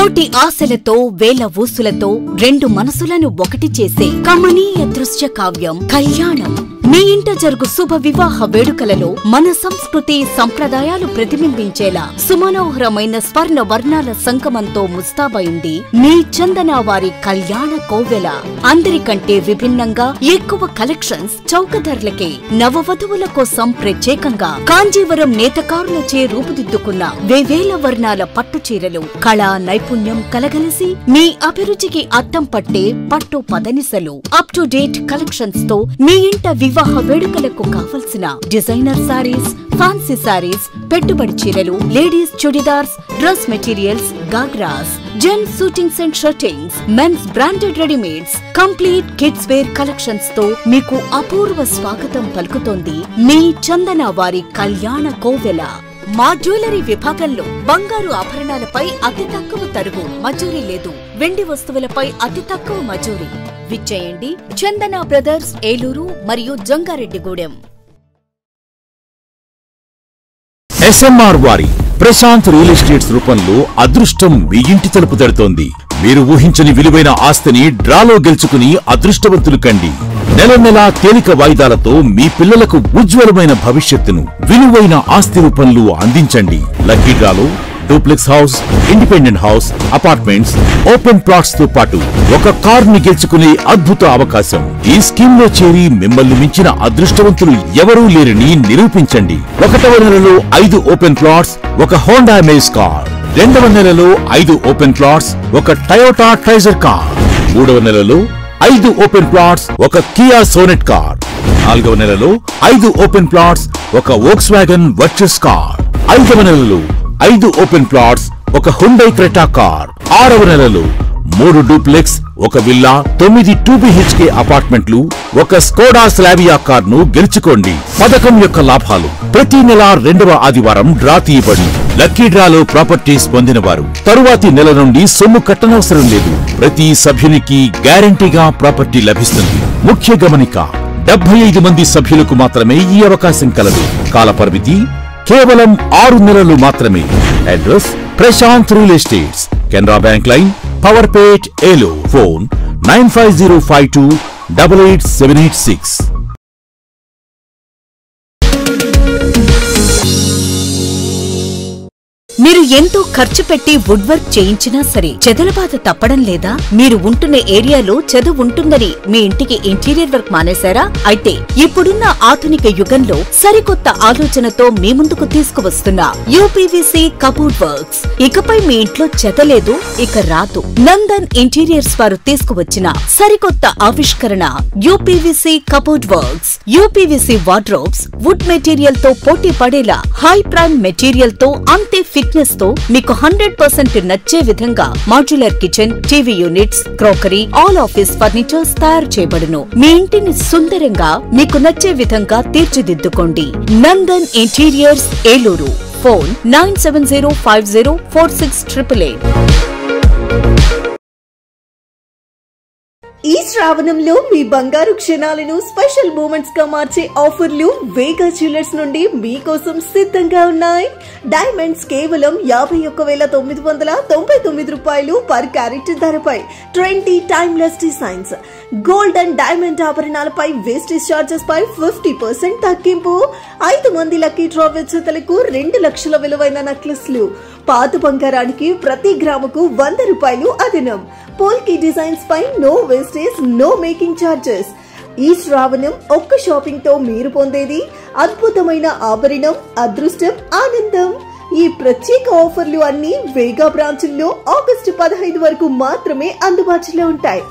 కోటి ఆశలతో వేల ఊసులతో రెండు మనసులను ఒకటి చేసే కమనీయ దృశ్య కావ్యం కళ్యాణం. మీ ఇంట జరుగు శుభ వివాహ వేడుకలలో మన సంస్కృతి సంప్రదాయాలు ప్రతిబింబించేలా సుమనోహరమైన స్వర్ణ వర్ణాల సంగమంతో ముస్తాబైంది మీ చందన వారి కళ్యాణ కోవెల. అందరికంటే విభిన్నంగా ఎక్కువ కలెక్షన్స్ చౌక ధరలకే నవవధువుల కోసం ప్రత్యేకంగా కాంజీవరం నేతకారులచే రూపుదిద్దుకున్న వేవేల వర్ణాల పట్టు చీరలు కళా నైపుణ్యం కలగలిసి మీ అభిరుచికి అద్దం పట్టే పట్టు పదనిసలు అప్ టు డేట్ కలెక్షన్స్ తో మీ ఇంట వివాహ వేడుకలకు కావలసిన డిజైనర్ సారీస్, ఫ్యాన్సీ సారీస్, పెట్టుబడి చీరలు, ladies churidars, dress materials, ghagras, gents suitings and shirtings, men's branded readymades, complete kids wear collections తో మీకు అపూర్వ స్వాగతం పలుకుతోంది మీ చందన వారి కళ్యాణ కోవెల. మా జ్యువెలరీ విభాగంలో బంగారు ఆభరణాలపై అతి తక్కువ తరుగు మజూరీ లేదు. వెండి వస్తువులపై అతి తక్కువ మజూరీ. విచ్చేయండి చందన బ్రదర్స్, ఏలూరు మరియు జంగారెడ్డిగూడెం. SMR వారి ప్రశాంత్ రియల్ ఎస్టేట్స్ రూపంలో అదృష్టం మీ ఇంటి తలుపు తడుతోంది. మీరు ఊహించని విలువైన ఆస్తిని డ్రాలో గెలుచుకుని అదృష్టవంతులు కండి. నెల నెలా తేలిక వాయిదాలతో మీ పిల్లలకు ఉజ్వలమైన భవిష్యత్తును విలువైన ఆస్తి రూపంలో అందించండి. లక్కీ డ్రాలో duplex house, independent house, apartments, open plots తో పాటు ఒక కార్ ని గెలుచుకునే అద్భుత అవకాశం. ఈ స్కీమ్ లో చేరి మిమ్మల్ని మించిన అదృష్టవంతులు ఎవరూ లేరని నిరూపించండి. 1వ నెలలో 5 ఓపెన్ ప్లాట్స్, ఒక హోండా అమేజ్ కార్. 2వ నెలలో 5 ఓపెన్ ప్లాట్స్, ఒక టయోటా ట్రైజర్ కార్. 3వ నెలలో 5 ఓపెన్ ప్లాట్స్, ఒక కియా సోనెట్ కార్. 4వ నెలలో 5 ఓపెన్ ప్లాట్స్, ఒక వోక్స్వాగన్ వర్చస్ కార్. 5వ నెలలో 5 ఓపెన్ ప్లాట్స్, ఒక హుండై క్రెటా కార్. 6వ నెలలో 3 డూప్లెక్స్, ఒక విల్లా, 9 2BHK అపార్ట్మెంట్లు, ఒక స్కోడా స్లావియా కార్ ను గెలుచుకోండి. పథకం యొక్క లాభాలు ప్రతి నెల 2వ ఆదివారం డ్రా తీయబడి లక్కీ డ్రాలో ప్రాపర్టీస్ పొందిన వారు తరువాతి నెల నుండి సొమ్ము కట్టనవసరం లేదు. ప్రతి సభ్యునికి గ్యారంటీగా ప్రాపర్టీ లభిస్తుంది. ముఖ్య గమనిక, 75 మంది సభ్యులకు మాత్రమే ఈ అవకాశం కలదు. కాల పరిమితి కేవలం 6 నెలలు మాత్రమే. Address Prashanth real estates, Canara bank line, Powerpet, Eluru. Phone 9505288786. మీరు ఎంతో ఖర్చు పెట్టి వుడ్ వర్క్ చేయించినా సరే చెదల బాధ తప్పడం లేదా? మీరు ఉంటున్న ఏరియాలో చెద ఉంటుందని మీ ఇంటికి ఇంటీరియర్ వర్క్ మానేశారా? అయితే ఇప్పుడున్న ఆధునిక యుగంలో సరికొత్త ఆలోచనతో మీ ముందుకు తీసుకువస్తున్న యూపీవీసీ కబోర్డ్ వర్క్స్. ఇకపై మీ ఇంట్లో చెద లేదు, ఇక రాదు. నందన్ ఇంటీరియర్స్ వారు తీసుకువచ్చిన సరికొత్త ఆవిష్కరణ UPVC cupboard works. UPVC wardrobes wood material తో పోటీ పడేలా హై ప్రైమ్ మెటీరియల్ తో అంతే ఫిట్నెస్ తో మీకు 100% నచ్చే విధంగా modular kitchen, TV units, crockery, all office furnitures తయారు చేయబడును. మీ ఇంటిని సుందరంగా మీకు నచ్చే విధంగా తీర్చిదిద్దుకోండి. నందన్ ఇంటీరియర్స్, ఏలూరు. ఫోన్ 9705046888. ఈ శ్రావణంలో మీ బంగారు క్షణాలను స్పెషల్ మూమెంట్స్ గా మార్చే ఆఫర్లు వేగా జ్యువెలర్స్ నుండి మీకోసం సిద్ధంగా ఉన్నాయి. డైమండ్స్ కేవలం 51,999 రూపాయలు పర్ క్యారెట్ ధరపై 20 timeless designs. Gold and diamond ఆభరణాలపై వేస్టేజ్ చార్జెస్ పై 50% తగ్గింపు. 5 మంది లక్కీ డ్రా విజేతలకు 2 లక్షల విలువైన నెక్లెస్లు. పాత బంగారానికి ప్రతి గ్రాముకు 100 రూపాయలు అదనం. పోల్కి డిజైన్స్ పై no wastage, no making charges. ఈ శ్రావణం ఒక్క షాపింగ్ తో మీరు పొందేది అద్భుతమైన ఆభరణం, అదృష్టం, ఆనందం. ఈ ప్రత్యేక ఆఫర్లు అన్ని వేగా బ్రాంచుల్లో ఆగస్టు 15 వరకు మాత్రమే అందుబాటులో ఉంటాయి.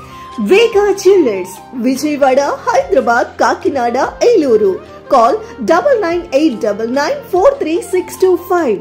వేగా జ్యువెలర్స్, విజయవాడ, హైదరాబాద్, కాకినాడ, ఏలూరు. కాల్ 9989943625.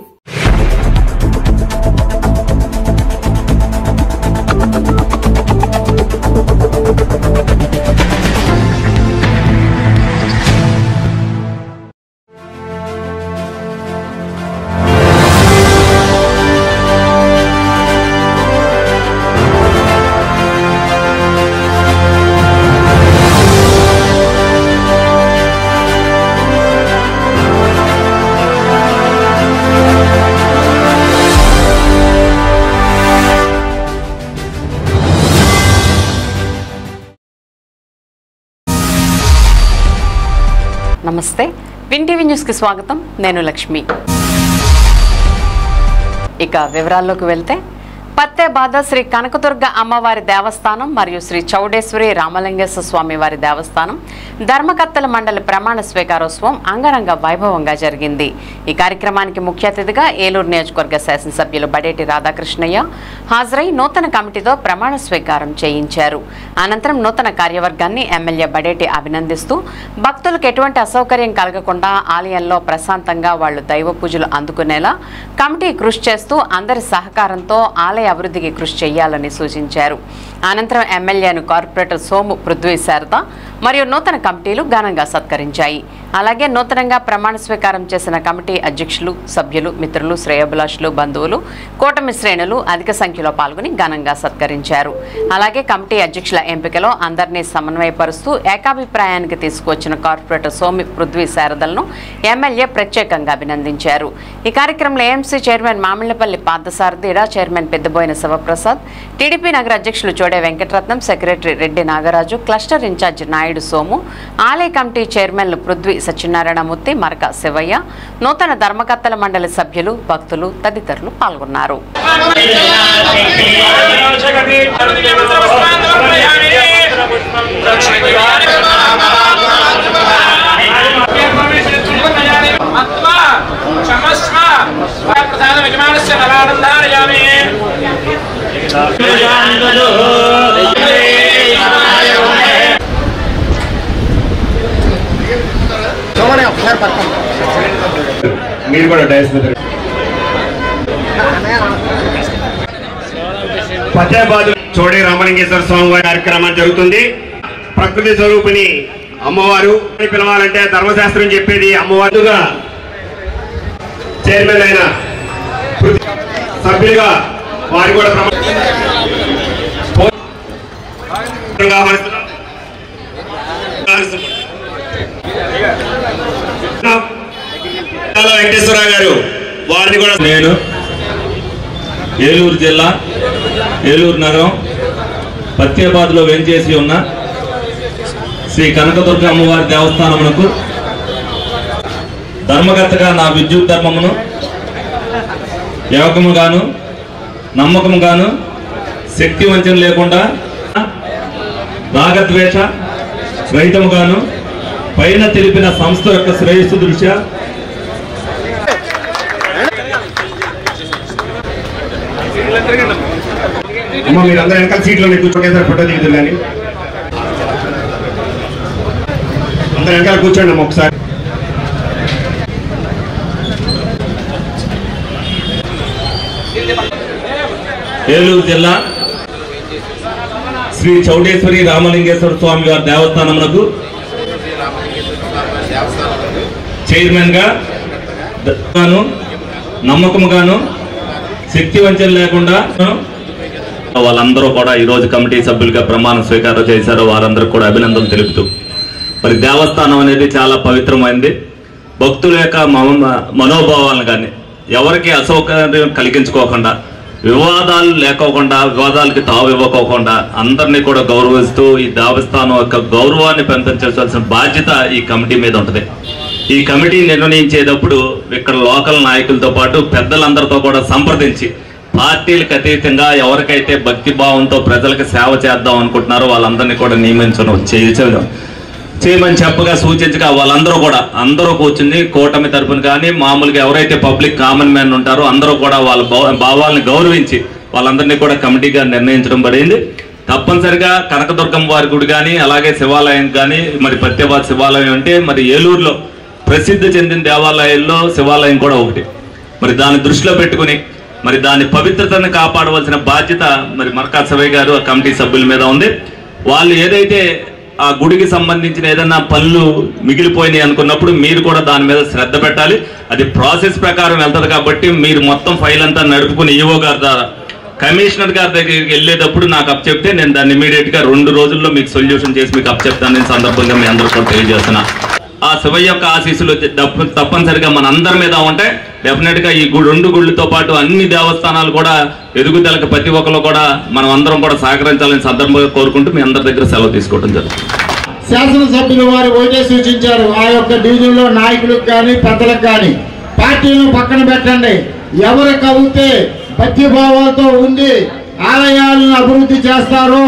నమస్తే, విన్ టీవీ న్యూస్కి స్వాగతం. నేను లక్ష్మి. ఇక వివరాల్లోకి వెళ్తే, పత్తేబాద శ్రీ కనకదుర్గ అమ్మవారి దేవస్థానం మరియు శ్రీ చౌడేశ్వరి రామలింగేశ్వర స్వామి వారి దేవస్థానం ధర్మకర్తల మండలి ప్రమాణ స్వీకారోత్సవం అంగరంగ వైభవంగా జరిగింది. ఈ కార్యక్రమానికి ముఖ్య అతిథిగా ఏలూరు నియోజకవర్గ శాసనసభ్యులు బడేటి రాధాకృష్ణయ్య హాజరై నూతన కమిటీతో ప్రమాణ స్వీకారం చేయించారు. అనంతరం నూతన కార్యవర్గాన్ని ఎమ్మెల్యే బడేటి అభినందిస్తూ భక్తులకు ఎటువంటి అసౌకర్యం కలగకుండా ఆలయంలో ప్రశాంతంగా వాళ్లు దైవ పూజలు అందుకునేలా కమిటీ కృషి చేస్తూ అందరి సహకారంతో ఆలయ అభివృద్ధికి కృషి చేయాలని సూచించారు. అనంతరం ఎమ్మెల్యేను కార్పొరేటర్ సోము పృథ్వీ శారద మరియు నూతన కమిటీలు ఘనంగా సత్కరించాయి. అలాగే నూతనంగా ప్రమాణ స్వీకారం చేసిన కమిటీ అధ్యక్షులు, సభ్యులు, మిత్రులు, శ్రేయోభిలాషులు, బంధువులు, కూటమి శ్రేణులు అధిక సంఖ్యలో పాల్గొని ఘనంగా సత్కరించారు. అలాగే కమిటీ అధ్యక్షుల ఎంపికలో అందరినీ సమన్వయపరుస్తూ ఏకాభిప్రాయానికి తీసుకువచ్చిన కార్పొరేటర్ సోము పృథ్వీ శారదలను ఎమ్మెల్యే ప్రత్యేకంగా అభినందించారు. ఈ కార్యక్రమంలో AMC chairman Mamillapalli Parthasarathi, chairman Peddaboyina Sivaprasad, TDP నగర అధ్యక్షులు చోడే వెంకటరత్నం, సెక్రటరీ రెడ్డి నాగరాజు, క్లస్టర్ ఇన్ఛార్జి నాయుడు సోము, ఆలయ కమిటీ చైర్మన్లు పృథ్వీ సత్యనారాయణమూర్తి, మరక శివయ్య, నూతన ధర్మకర్తల మండలి సభ్యులు, భక్తులు తదితరులు పాల్గొన్నారు. మీరు కూడా డైస్ మీద పత్తేబాదు చోడే రామలింగేశ్వర స్వామి వారి కార్యక్రమం జరుగుతుంది. ప్రకృతి స్వరూపిణి అమ్మవారు పిలవాలంటే ధర్మశాస్త్రం చెప్పేది అమ్మవారుగా చైర్మన్ అయిన సభ్యులుగా వారు కూడా వెంకటేశ్వరరావు గారు వారిని కూడా నేను ఏలూరు జిల్లా ఏలూరు నగరం పత్తేబాదులో వెంచేసి ఉన్న శ్రీ కనకదుర్గ అమ్మవారి దేవస్థానమునకు ధర్మకర్తగా నా విద్యుత్ ధర్మమును యోగముగాను నమ్మకముగాను శక్తి వంచన లేకుండా రాగద్వేష రహితముగాను పైన తెలిపిన సంస్థ యొక్క శ్రేయస్సు దృష్ట్యా మీరందరూ వెనకాల సీట్లోనే కూర్చోండి, ఫోటో దిగుతుంది కానీ అందరూ వెనకాల కూర్చోండి అమ్మ ఒకసారి. ఏలూరు జిల్లా శ్రీ చౌడేశ్వరి రామలింగేశ్వర స్వామి వారి దేవస్థానమునకు చైర్మన్ గా నమ్మకముగాను శక్తి వంచన లేకుండా వాళ్ళందరూ కూడా ఈరోజు కమిటీ సభ్యులుగా ప్రమాణ స్వీకారం చేశారు. వారందరూ కూడా అభినందనలు తెలుపుతూ, మరి దేవస్థానం అనేది చాలా పవిత్రమైనది. భక్తుల యొక్క మనోభావాలను కానీ ఎవరికి అసౌకర్యం కలిగించుకోకుండా, వివాదాలు లేకోకుండా, వివాదాలకి తావు ఇవ్వకోకుండా అందరినీ కూడా గౌరవిస్తూ ఈ దేవస్థానం యొక్క గౌరవాన్ని పెంపొందించాల్సిన బాధ్యత ఈ కమిటీ మీద ఉంటుంది. ఈ కమిటీ నిర్ణయించేటప్పుడు ఇక్కడ లోకల్ నాయకులతో పాటు పెద్దలందరితో కూడా సంప్రదించి పార్టీలకు అతీతంగా ఎవరికైతే భక్తి భావంతో ప్రజలకు సేవ చేద్దాం అనుకుంటున్నారో వాళ్ళందరినీ కూడా చేయమని చెప్పగా సూచించగా వాళ్ళందరూ కూడా అందరూ కూర్చుని కూటమి తరపున కానీ మామూలుగా ఎవరైతే పబ్లిక్ కామన్ మ్యాన్ ఉంటారో అందరూ కూడా వాళ్ళ భావాలను గౌరవించి వాళ్ళందరినీ కూడా కమిటీగా నిర్ణయించడం పడింది. తప్పనిసరిగా కనకదుర్గమ్మ వారి గుడి కానీ అలాగే శివాలయం కానీ, మరి పత్తేబాదు శివాలయం అంటే మరి ఏలూరులో ప్రసిద్ధి చెందిన దేవాలయాల్లో శివాలయం కూడా ఒకటి. మరి దాన్ని దృష్టిలో పెట్టుకుని మరి దాని పవిత్రతను కాపాడవలసిన బాధ్యత మరి మరకా శివయ్య గారు ఆ కమిటీ సభ్యుల మీద ఉంది. వాళ్ళు ఏదైతే ఆ గుడికి సంబంధించిన ఏదైనా పనులు మిగిలిపోయినాయి అనుకున్నప్పుడు మీరు కూడా దాని మీద శ్రద్ధ పెట్టాలి. అది ప్రాసెస్ ప్రకారం వెళ్తుంది కాబట్టి మీరు మొత్తం ఫైల్ అంతా నడుపుకుని ఈఓ గారి ద్వారా కమిషనర్ గారి దగ్గరికి వెళ్ళేటప్పుడు నాకు అప్ చెప్తే నేను దాన్ని ఇమీడియట్ గా 2 రోజుల్లో మీకు సొల్యూషన్ చేసి మీకు అప్ చెప్తాను. సందర్భంగా మీ అందరూ కూడా తెలియజేస్తున్నా. ఆ శివయ్య యొక్క ఆశీస్సులు తప్పనిసరిగా మన అందరి మీద ఉంటాయి. డెఫినెట్ గా ఈ 2 గుళ్ళతో పాటు అన్ని దేవస్థానాలు కూడా ఎదుగుదలకు ప్రతి ఒక్కరు కూడా మనం అందరం కూడా సహకరించాలని సందర్భంగా కోరుకుంటూ మీ అందరి దగ్గర సెలవు తీసుకోవడం జరుగుతుంది. శాసనసభ్యులు వారు ఒకటే సూచించారు, ఆ యొక్క డివిజన్లో నాయకులకు కానీ పెద్దలకు కానీ పార్టీలను పక్కన పెట్టండి, ఎవరు కవితే భక్తిభావాలతో ఉండి ఆలయాలను అభివృద్ధి చేస్తారో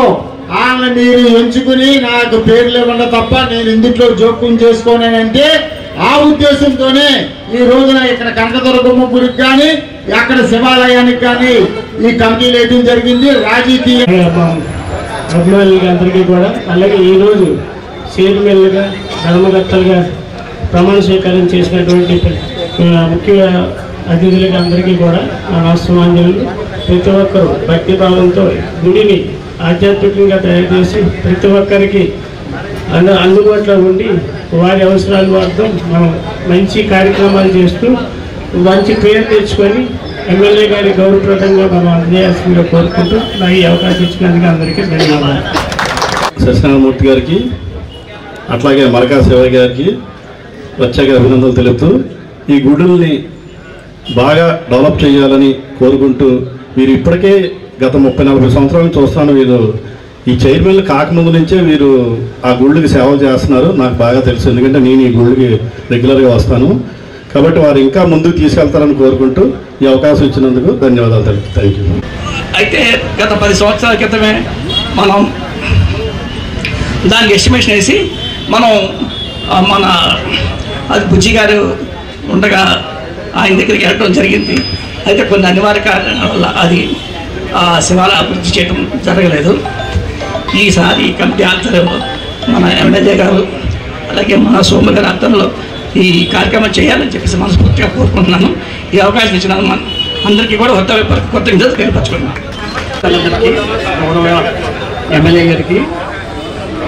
వాళ్ళని మీరు ఎంచుకుని నాకు పేర్లు ఇవ్వండి తప్ప నేను ఇందులో జోక్యం చేసుకోనంటే ఆ ఉద్దేశంతోనే ఈ రోజున ఇక్కడ కనకదుర్గమ్మ గుడికి కానీ అక్కడ శివాలయానికి కానీ ఈ కమిటీలు వేయడం జరిగింది. రాజకీయ అభిమానులకి అందరికీ కూడా, అలాగే ఈరోజు చైర్మన్లుగా ధర్మకర్తలుగా ప్రమాణ స్వీకారం చేసినటువంటి ముఖ్య అతిథులకి అందరికీ కూడా నా నమస్కారాంజలు. ప్రతి ఒక్కరూ భక్తిభావంతో గుడిని ఆధ్యాత్మికంగా తయారు చేసి ప్రతి ఒక్కరికి అందుబాటులో ఉండి వారి అవసరాల వారితో మనం మంచి కార్యక్రమాలు చేస్తూ మంచి పేరు తెచ్చుకొని ఎమ్మెల్యే గారి గౌరవప్రదంగా మనం అందజేయాల్సిందిగా కోరుకుంటూ నాకు ఈ అవకాశం ఇచ్చినందుకు అందరికీ ధన్యవాదాలు. సత్యనారాయణమూర్తి గారికి అట్లాగే మరకా శివ గారికి ప్రత్యేక అభినందనలు తెలుపుతూ ఈ గుడుల్ని బాగా డెవలప్ చేయాలని కోరుకుంటూ, వీరు ఇప్పటికే గత 30-40 సంవత్సరాల నుంచి చూస్తాను, వీరు ఈ చైర్మన్లు కాకముందు నుంచే వీరు ఆ గుళ్ళకి సేవ చేస్తున్నారు. నాకు బాగా తెలుసు, ఎందుకంటే నేను ఈ గుళ్ళకి రెగ్యులర్గా వస్తాను. కాబట్టి వారు ఇంకా ముందుకు తీసుకెళ్తారని కోరుకుంటూ ఈ అవకాశం ఇచ్చినందుకు ధన్యవాదాలు తెలుపు. Thank you. అయితే గత 10 సంవత్సరాల క్రితమే మనం దానికి ఎస్టిమేషన్ వేసి మనం మన అది బుజ్జి గారు ఉండగా ఆయన దగ్గరికి వెళ్ళడం జరిగింది. అయితే కొన్ని అనివార్య కారణాల వల్ల అది శివాలయం అభివృద్ధి చేయడం జరగలేదు. ఈసారి కమిటీ ఆధ్వర్యంలో మన ఎమ్మెల్యే గారు అలాగే మన సోమ గారి ఆధ్వర్యంలో ఈ కార్యక్రమం చేయాలని చెప్పేసి మనస్ఫూర్తిగా కోరుకుంటున్నాను. ఈ అవకాశం ఇచ్చిన అందరికీ కూడా కృతజ్ఞతలు తెలియపరచుకున్నాను. ఎమ్మెల్యే గారికి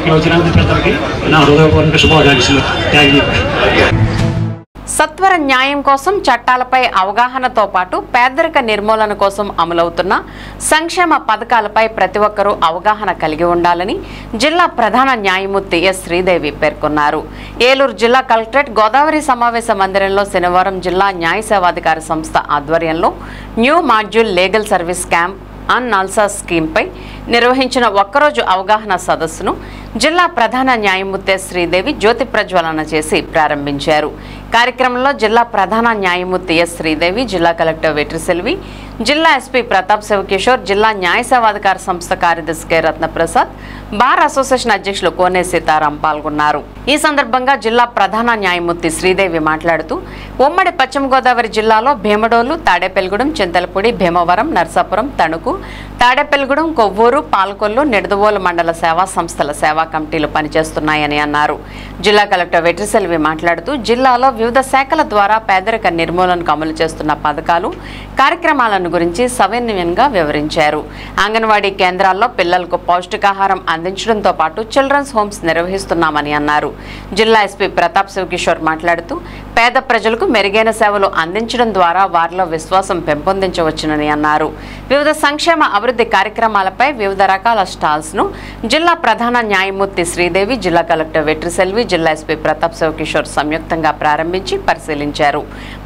ప్రజలకి నా హృదయపూర్వక శుభాకాంక్షలు. Thank you. సత్వర న్యాయం కోసం చట్టాలపై అవగాహనతో పాటు పేదరిక నిర్మూలన కోసం అమలవుతున్న సంక్షేమ పథకాలపై ప్రతి ఒక్కరూ అవగాహన కలిగి ఉండాలని జిల్లా ప్రధాన న్యాయమూర్తి ఎస్ శ్రీదేవి పేర్కొన్నారు. ఏలూరు జిల్లా కలెక్టరేట్ గోదావరి సమావేశ మందిరంలో శనివారం జిల్లా న్యాయ సేవాధికార సంస్థ ఆధ్వర్యంలో new module legal service camp on NALSA స్కీమ్పై నిర్వహించిన ఒక్కరోజు అవగాహన సదస్సును జిల్లా ప్రధాన న్యాయమూర్తి శ్రీదేవి జ్యోతి ప్రజ్వలన చేసి ప్రారంభించారు. కార్యక్రమంలో జిల్లా ప్రధాన న్యాయమూర్తి ఎస్ శ్రీదేవి, జిల్లా కలెక్టర్ వెట్రిసెల్వి, జిల్లా ఎస్పీ ప్రతాప్ శివకిషోర్, జిల్లా న్యాయ సేవాధికార సంస్థ కార్యదర్శి కె రత్నప్రసాద్, బార్ అసోసియేషన్ అధ్యక్షులు కోనే సీతారాం పాల్గొన్నారు. ఈ సందర్భంగా జిల్లా ప్రధాన న్యాయమూర్తి శ్రీదేవి మాట్లాడుతూ ఉమ్మడి పశ్చిమ గోదావరి జిల్లాలో భీమడోలు, తాడేపల్లిగూడెం, చింతలపూడి, భీమవరం, నర్సాపురం, తణుకు, తాడేపల్లిగూడెం, కొవ్వూరు, పాలకొల్లు, నిడదవోలు మండల సేవా సంస్థల సేవా కమిటీలు పనిచేస్తున్నాయని అన్నారు. జిల్లా కలెక్టర్ వెట్రిసెల్వి మాట్లాడుతూ జిల్లాలో వివిధ శాఖల ద్వారా పేదరిక నిర్మూలనకు అమలు చేస్తున్న పథకాలు, కార్యక్రమాలను గురించి సవినయంగా వివరించారు. అంగన్వాడీ కేంద్రాల్లో పిల్లలకు పౌష్టికాహారం అందించడంతో పాటు చిల్డ్రన్స్ హోమ్స్ నిర్వహిస్తున్నామని అన్నారు. జిల్లా ఎస్పీ ప్రతాప్ శివకిషోర్ మాట్లాడుతూ పేద ప్రజలకు మెరుగైన సేవలు అందించడం ద్వారా వారిలో విశ్వాసం పెంపొందించవచ్చునని అన్నారు. వివిధ సంక్షేమ అభివృద్ధి కార్యక్రమాలపై వివిధ రకాల స్టాల్స్ ను జిల్లా ప్రధాన న్యాయమూర్తి శ్రీదేవి, జిల్లా కలెక్టర్ వెట్రిసెల్వి, జిల్లా ఎస్పీ ప్రతాప్ శివకిషోర్ సంయుక్తంగా ప్రారంభించి పరిశీలించారు.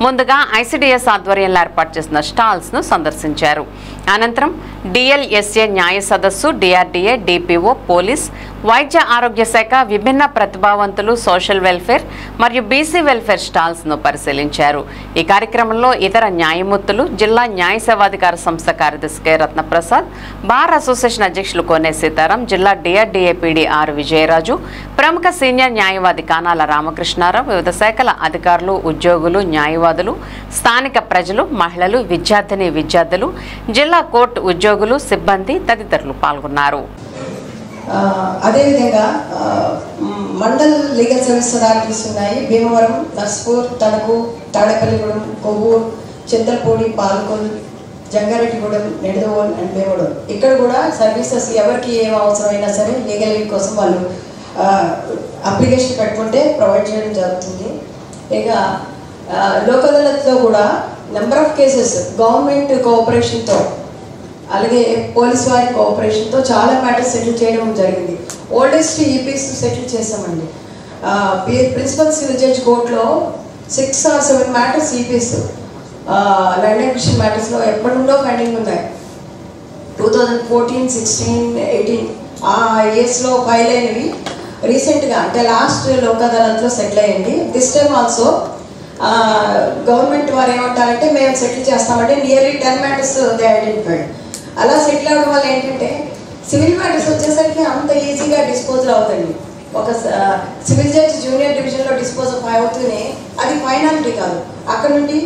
ముందుగా ఐసిడిఎస్ ఆధ్వర్యంలో ఏర్పాటు చేసిన స్టాల్స్ ను సందర్శించారు. అనంతరం డిఎల్ఎస్ఏ న్యాయ సదస్సు, డిఆర్డీఏ, డిపిఓ, పోలీస్, వైద్య ఆరోగ్య శాఖ, విభిన్న ప్రతిభావంతులు, సోషల్ వెల్ఫేర్ మరియు బీసీ వెల్ఫేర్ స్టాల్స్ ను పరిశీలించారు. ఈ కార్యక్రమంలో ఇతర న్యాయమూర్తులు, జిల్లా న్యాయ సేవాధికార సంస్థ కార్యదర్శి కె రత్నప్రసాద్, బార్ అసోసియేషన్ అధ్యక్షులు కోనే సీతారాం, జిల్లా డిఆర్డీఏ పీడీ ఆర్ విజయరాజు, ప్రముఖ సీనియర్ న్యాయవాది కానాల రామకృష్ణారావు, వివిధ శాఖల అధికారులు, ఉద్యోగులు, న్యాయవాదులు, స్థానిక ప్రజలు, మహిళలు, విద్యార్థులు, జిల్లా కోర్టు ఉద్యోగులు, సిబ్బంది తదితరులు పాల్గొన్నారు. అదేవిధంగా మండల్ లీగల్ సర్వీస్ అథారిటీస్ ఉన్నాయి. భీమవరం, నర్స్పూర్, తణుకు, తాడేపల్లిగూడెం, కొవ్వూరు, చింతలపూడి, పాలకొల్లు, జంగారెడ్డిగూడెం, నిడదవోలు అండ్ భీమవరం. ఇక్కడ కూడా సర్వీసెస్ ఎవరికి ఏం అవసరమైనా సరే లీగల్ ఎయిడ్ కోసం వాళ్ళు అప్లికేషన్ పెట్టుకుంటే ప్రొవైడ్ చేయడం జరుగుతుంది. ఇక లోక్ అదాలత్లో కూడా నెంబర్ ఆఫ్ కేసెస్ గవర్నమెంట్ కోఆపరేషన్తో అలాగే పోలీస్ వారి కోఆపరేషన్తో చాలా మ్యాటర్స్ సెటిల్ చేయడం జరిగింది. ఓల్డెస్ట్ ఈపీస్ సెటిల్ చేసామండి. ప్రిన్సిపల్ సివిల్ జడ్జ్ కోర్టులో 6 or 7 మ్యాటర్స్ ఈపీస్ ల్యాండ్ అక్విజిషన్ మ్యాటర్స్లో ఎప్పటి నుండో పెండింగ్ ఉన్నాయి. 2014, 16, 18 ఆ ఇయర్స్లో ఫైల్ అయినవి రీసెంట్గా అంటే లాస్ట్ లోక్ అదాలత్లో సెటిల్ అయ్యింది. దిస్ టైమ్ ఆల్సో గవర్నమెంట్ వారు ఏమంటారంటే మేము సెటిల్ చేస్తామంటే నియర్లీ 10 మ్యాటర్స్ దే ఐడెంటిఫైడ్. అలా సెటిల్ అవ్వడం వల్ల ఏంటంటే సివిల్ మ్యాటర్స్ వచ్చేసరికి అంత ఈజీగా డిస్పోజల్ అవుతుంది. ఒక సివిల్ జడ్జి జూనియర్ డివిజన్లో డిస్పోజ్ అవుతూనే అది ఫైనాలిటీ కాదు, అక్కడ నుండి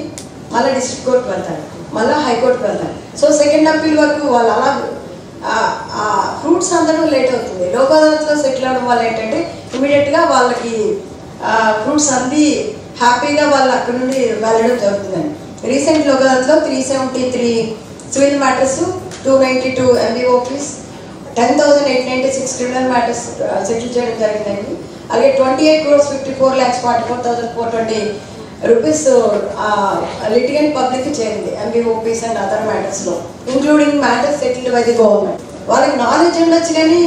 మళ్ళీ డిస్ట్రిక్ట్ కోర్టుకు వెళ్తారు, మళ్ళీ హైకోర్టుకు వెళ్తారు. సో సెకండ్ అప్పీల్ వరకు వాళ్ళు అలా ఫ్రూట్స్ అందడం లేట్ అవుతుంది. లోక్ అదాలత్లో సెటిల్ అవ్వడం వల్ల ఏంటంటే ఇమీడియట్గా వాళ్ళకి ఫ్రూట్స్ అంది హ్యాపీగా వాళ్ళు అక్కడ నుండి వెళ్ళడం జరుగుతుందండి. రీసెంట్ లోక్ అదాలత్లో 373 civil matters, 292 MBOPs, 10,896 criminal matters settle చేయడం జరిగిందండి. అలాగే 28,54,44,420 రూపీస్ లిటిగెంట్ పబ్లిక్ చేరింది MBOPs అండ్ అదర్ మ్యాటర్స్లో, including matters settled by the government. వాళ్ళకి నాలెడ్జ్ ఉండొచ్చు కానీ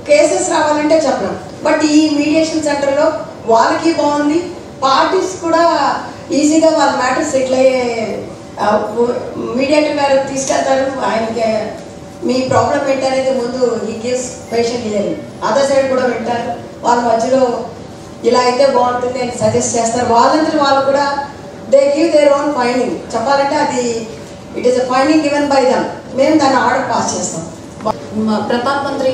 కేసెస్ రావాలంటే చెప్పడం. బట్ ఈ మీడియేషన్ సెంటర్లో వాళ్ళకి బాగుంది, పార్టీస్ కూడా ఈజీగా వాళ్ళ మ్యాటర్స్ సెటిల్ అయ్యే మీడియేటర్ గారు తీసుకెళ్తారు. ఆయనకి మీ ప్రాబ్లం ఏంటనేది ముందు ఈ case patient hearing, other side కూడా వింటారు. వాళ్ళ మధ్యలో ఇలా అయితే బాగుంటుంది అని సజెస్ట్ చేస్తారు. వాళ్ళందరూ వాళ్ళు కూడా they give their own finding. చెప్పాలంటే అది it is a finding given by them, మేము దాన్ని ఆర్డర్ పాస్ చేస్తాం. ప్రధాన్ మంత్రి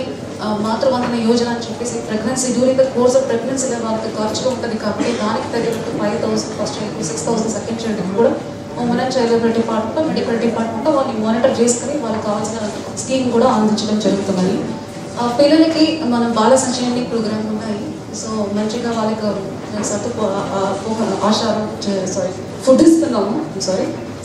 మాతృవందన యోజన అని చెప్పేసి pregnancy during the course of ప్రెగ్నెన్సీలో వాళ్ళకి ఖర్చుగా ఉంటుంది కాబట్టి దానికి తగినట్టు 5,000 ఫస్ట్ చైల్డ్, 6,000 సెకండ్ చైల్డ్కి కూడా ఉమెన్ అండ్ చైల్డ్ వెల్ఫేర్ డిపార్ట్మెంట్లో, మెడికల్ డిపార్ట్మెంట్లో వాళ్ళని మానిటర్ చేసుకుని వాళ్ళకి కావాల్సిన స్కీమ్ కూడా అందించడం జరుగుతుంది. పిల్లలకి మనం బాల సంజీవని ప్రోగ్రామ్ ఉన్నాయి. సో మంచిగా వాళ్ళకి ఆహారం ఫుడ్ ఇస్తున్నాము.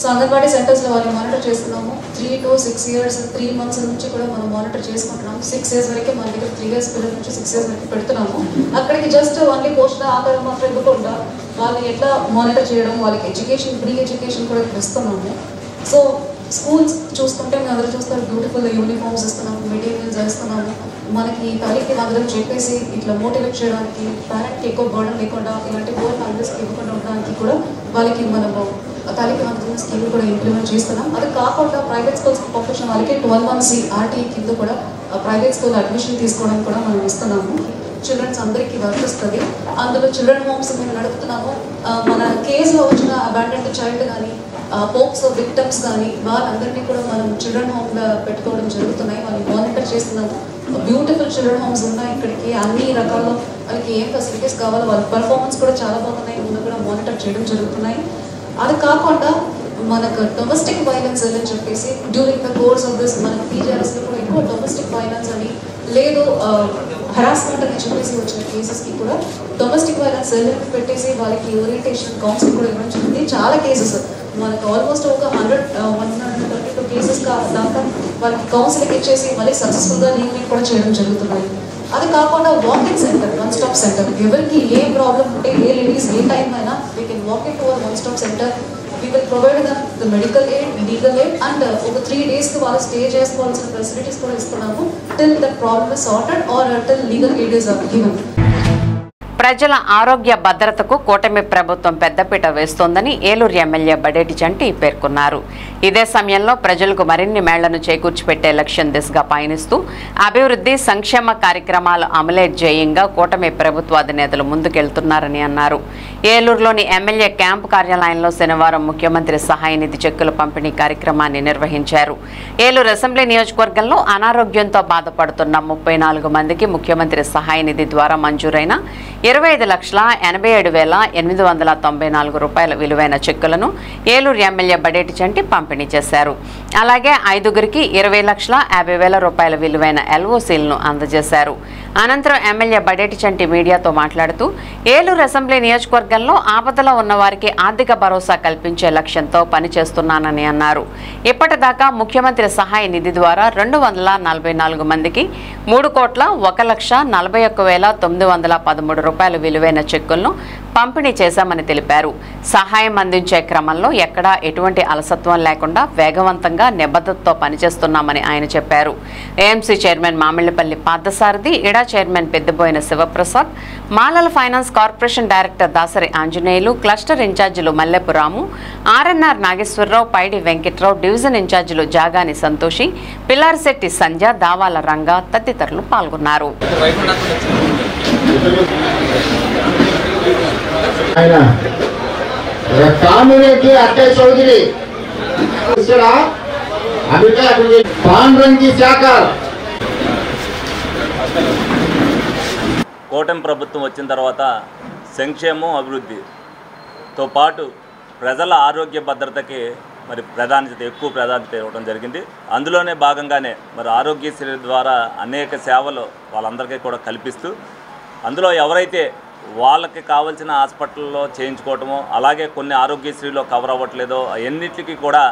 సో అంగన్వాడీ సెంటర్స్లో వాళ్ళని మానిటర్ చేస్తున్నాము. 3 to 6 years 3 months నుంచి కూడా మనం మానిటర్ చేసుకుంటున్నాము. 6 years వరకే మన దగ్గర 3 years పిల్లల నుంచి 6 years వరకు పెడుతున్నాము. అక్కడికి జస్ట్ ఓన్లీ పోషణ ఆధారం మాత్రం ఇవ్వకుండా వాళ్ళని ఎట్లా మానిటర్ చేయడం, వాళ్ళకి ఎడ్యుకేషన్, ప్రీ ఎడ్యుకేషన్ కూడా ఇస్తున్నాము. సో స్కూల్స్ చూసుకుంటే మేము అందరూ చూస్తారు, బ్యూటిఫుల్ యూనిఫామ్స్ ఇస్తున్నాము, మెటీరియల్స్ ఇస్తున్నాము. మనకి తల్లికి అందరం చెప్పేసి ఇట్లా మోటివేట్ చేయడానికి, పేరెంట్కి ఎక్కువ బర్డన్ లేకుండా, ఇలాంటి పూర్ ఫ్యామిలీస్కి ఇవ్వకుండా ఉండడానికి కూడా వాళ్ళకి మనము తల్లికి వందన స్కీమ్ కూడా ఇంప్లిమెంట్ చేస్తున్నాం. అది కాకుండా ప్రైవేట్ స్కూల్స్ పంపించిన వాళ్ళకి 12 months RTE కింద కూడా ప్రైవేట్ స్కూల్ అడ్మిషన్ తీసుకోవడం కూడా మనం ఇస్తున్నాము. చిల్డ్రన్స్ అందరికీ వర్తిస్తుంది. అందులో చిల్డ్రన్ హోమ్స్ మేము నడుపుతున్నాము. మన కేసులో వచ్చిన అబాండెంట్ చైల్డ్ కానీ, పోక్సో విక్టమ్స్ కానీ వాళ్ళందరినీ కూడా మనం చిల్డ్రన్ హోమ్గా పెట్టుకోవడం జరుగుతున్నాయి. వాళ్ళని మానిటర్ చేస్తున్నాము. బ్యూటిఫుల్ చిల్డ్రన్ హోమ్స్ ఉన్నాయి ఇక్కడికి. అన్ని రకాల్లో వాళ్ళకి ఏం ఫెసిలిటీస్ కావాలో వాళ్ళ పర్ఫార్మెన్స్ కూడా చాలా బాగున్నాయి, ముందు కూడా మానిటర్ చేయడం జరుగుతున్నాయి. అది కాకుండా మనకు డొమెస్టిక్ వైలెన్స్ అని చెప్పేసి during the course of this మన PGRSలో కూడా ఎక్కువ డొమెస్టిక్ వైలెన్స్ అని లేదు హెరాస్మెంట్ అని చెప్పేసి వచ్చిన కేసెస్కి కూడా డొమెస్టిక్ వైలెన్స్ సెల్ని పెట్టేసి వాళ్ళకి ఓరియంటేషన్ కౌన్సిలింగ్ కూడా ఇవ్వడం జరిగింది. చాలా కేసెస్ మనకు ఆల్మోస్ట్ ఒక 132 కేసెస్ దాకా వాళ్ళకి కౌన్సిలింగ్ ఇచ్చేసి మళ్ళీ సక్సెస్ఫుల్గా లీవింగ్ కూడా చేయడం జరుగుతున్నాయి. అది కాకుండా walking centre, one stop centre, ఎవరికి ఏ ప్రాబ్లం ఉంటే ఏ లేడీస్ ఏ టైం అయినా we can walk in to our one stop centre. We will provide the medical aid, legal aid and ఒక 3 days వాళ్ళు స్టే చేసుకోవాల్సిన ఫెసిలిటీస్ కూడా ఇస్తున్నాము till that problem is sorted or till legal aid is given. ప్రజల ఆరోగ్య భద్రతకు కూటమి ప్రభుత్వం పెద్దపీట వేస్తోందని ఏలూరు ఎమ్మెల్యే బడేటి చంటి పేర్కొన్నారు. ఇదే సమయంలో ప్రజలకు మరిన్ని మేళ్లను చేకూర్చిపెట్టే లక్ష్యం దిశగా పయనిస్తూ అభివృద్ధి సంక్షేమ కార్యక్రమాలు అమలే ధ్యేయంగా కూటమి ప్రభుత్వ అధినేతలు ముందుకెళ్తున్నారని అన్నారు. ఏలూరులోని ఎమ్మెల్యే క్యాంపు కార్యాలయంలో శనివారం ముఖ్యమంత్రి సహాయ నిధి చెక్కుల పంపిణీ కార్యక్రమాన్ని నిర్వహించారు. ఏలూరు అసెంబ్లీ నియోజకవర్గంలో అనారోగ్యంతో బాధపడుతున్న 34 మందికి ముఖ్యమంత్రి సహాయ నిధి ద్వారా మంజూరైన 25,87,894 రూపాయల విలువైన చెక్కులను ఏలూరు ఎమ్మెల్యే బడేటి చంటి పంపిణీ చేశారు. అలాగే 5గురికి 20,50,000 రూపాయల విలువైన LOCలను అందజేశారు. అనంతరం ఎమ్మెల్యే బడేటి చంటి మీడియాతో మాట్లాడుతూ ఏలూరు అసెంబ్లీ నియోజకవర్గంలో ఆపదలో ఉన్న వారికి ఆర్థిక భరోసా కల్పించే లక్ష్యంతో పనిచేస్తున్నానని అన్నారు. ఇప్పటిదాకా ముఖ్యమంత్రి సహాయ నిధి ద్వారా 244 మందికి 3,01,41,913 రూపాయల విలువైన చెక్కులను పంపిణీ చేశామని తెలిపారు. సహాయం అందించే క్రమంలో ఎక్కడా ఎటువంటి అలసత్వం లేకుండా వేగవంతంగా నిబద్ధతతో పనిచేస్తున్నామని ఆయన చెప్పారు. ఏఎంసీ చైర్మన్ మామిళ్లపల్లి పార్థసారథి, ఇడా చైర్మన్ పెద్దబోయిన శివప్రసాద్, మాలల finance corporation director Dasari Dasari Anjaneyulu, cluster ఇన్ఛార్జీలు మల్లెపు రాము, ఆర్ఎన్ఆర్ నాగేశ్వరరావు, పైడి వెంకట్రావు, డివిజన్ ఇన్ఛార్జీలు జాగాని సంతోషి, పిల్లారిశెట్టి సంధ్య, దావాల రంగా తదితరులు పాల్గొన్నారు. కూటమి ప్రభుత్వం వచ్చిన తర్వాత సంక్షేమం అభివృద్ధితో పాటు ప్రజల ఆరోగ్య భద్రతకి మరి ఎక్కువ ప్రాధాన్యత ఇవ్వడం జరిగింది. అందులోనే భాగంగానే మరి ఆరోగ్యశ్రీ ద్వారా అనేక సేవలు వాళ్ళందరికీ కూడా కల్పిస్తూ అందులో ఎవరైతే వాళ్ళకి కావాల్సిన హాస్పిటల్లో చేయించుకోవటమో అలాగే కొన్ని ఆరోగ్యశ్రీలో కవర్ అవ్వట్లేదో అన్నిటికీ కూడా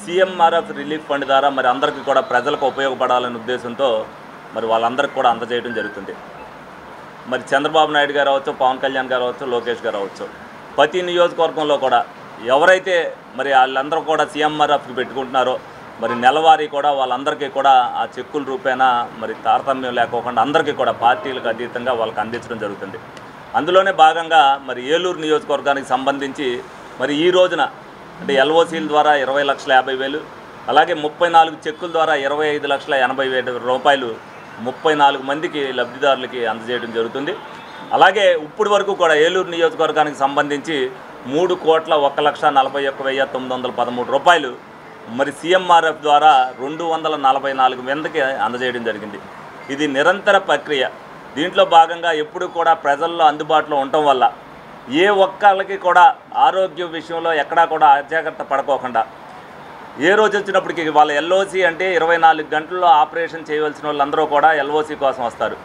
సీఎంఆర్ఎఫ్ రిలీఫ్ ఫండ్ ద్వారా మరి అందరికీ కూడా ప్రజలకు ఉపయోగపడాలనే ఉద్దేశంతో మరి వాళ్ళందరికీ కూడా అందజేయడం జరుగుతుంది. మరి చంద్రబాబు నాయుడు గారు అవ్వచ్చు, పవన్ కళ్యాణ్ గారు అవ్వచ్చు, లోకేష్ గారు అవ్వచ్చు, ప్రతి నియోజకవర్గంలో కూడా ఎవరైతే మరి వాళ్ళందరూ కూడా సీఎంఆర్ఎఫ్కి పెట్టుకుంటున్నారో మరి నెలవారీ కూడా వాళ్ళందరికీ కూడా ఆ చెక్కుల రూపేణా మరి తారతమ్యం లేకోకుండా అందరికీ కూడా పార్టీలకు అతీతంగా వాళ్ళకి అందించడం జరుగుతుంది. అందులోనే భాగంగా మరి ఏలూరు నియోజకవర్గానికి సంబంధించి మరి ఈ రోజున అంటే ఎల్ఓసీల ద్వారా 20,50,000 అలాగే 34 చెక్కుల ద్వారా 25,80,000 రూపాయలు 34 మందికి లబ్ధిదారులకి అందజేయడం జరుగుతుంది. అలాగే ఇప్పటి వరకు కూడా ఏలూరు నియోజకవర్గానికి సంబంధించి 3,41,41,913 రూపాయలు మరి సీఎంఆర్ఎఫ్ ద్వారా 244 మందికి అందజేయడం జరిగింది. ఇది నిరంతర ప్రక్రియ. దీంట్లో భాగంగా ఎప్పుడు కూడా ప్రజల్లో అందుబాటులో ఉండటం వల్ల ఏ ఒక్కళ్ళకి కూడా ఆరోగ్య విషయంలో ఎక్కడా కూడా అజాగ్రత్త పడుకోకుండా ఏ రోజు వచ్చినప్పటికీ వాళ్ళ ఎల్ఓసి అంటే 24 గంటల్లో ఆపరేషన్ చేయవలసిన వాళ్ళందరూ కూడా ఎల్ఓసి కోసం వస్తారు.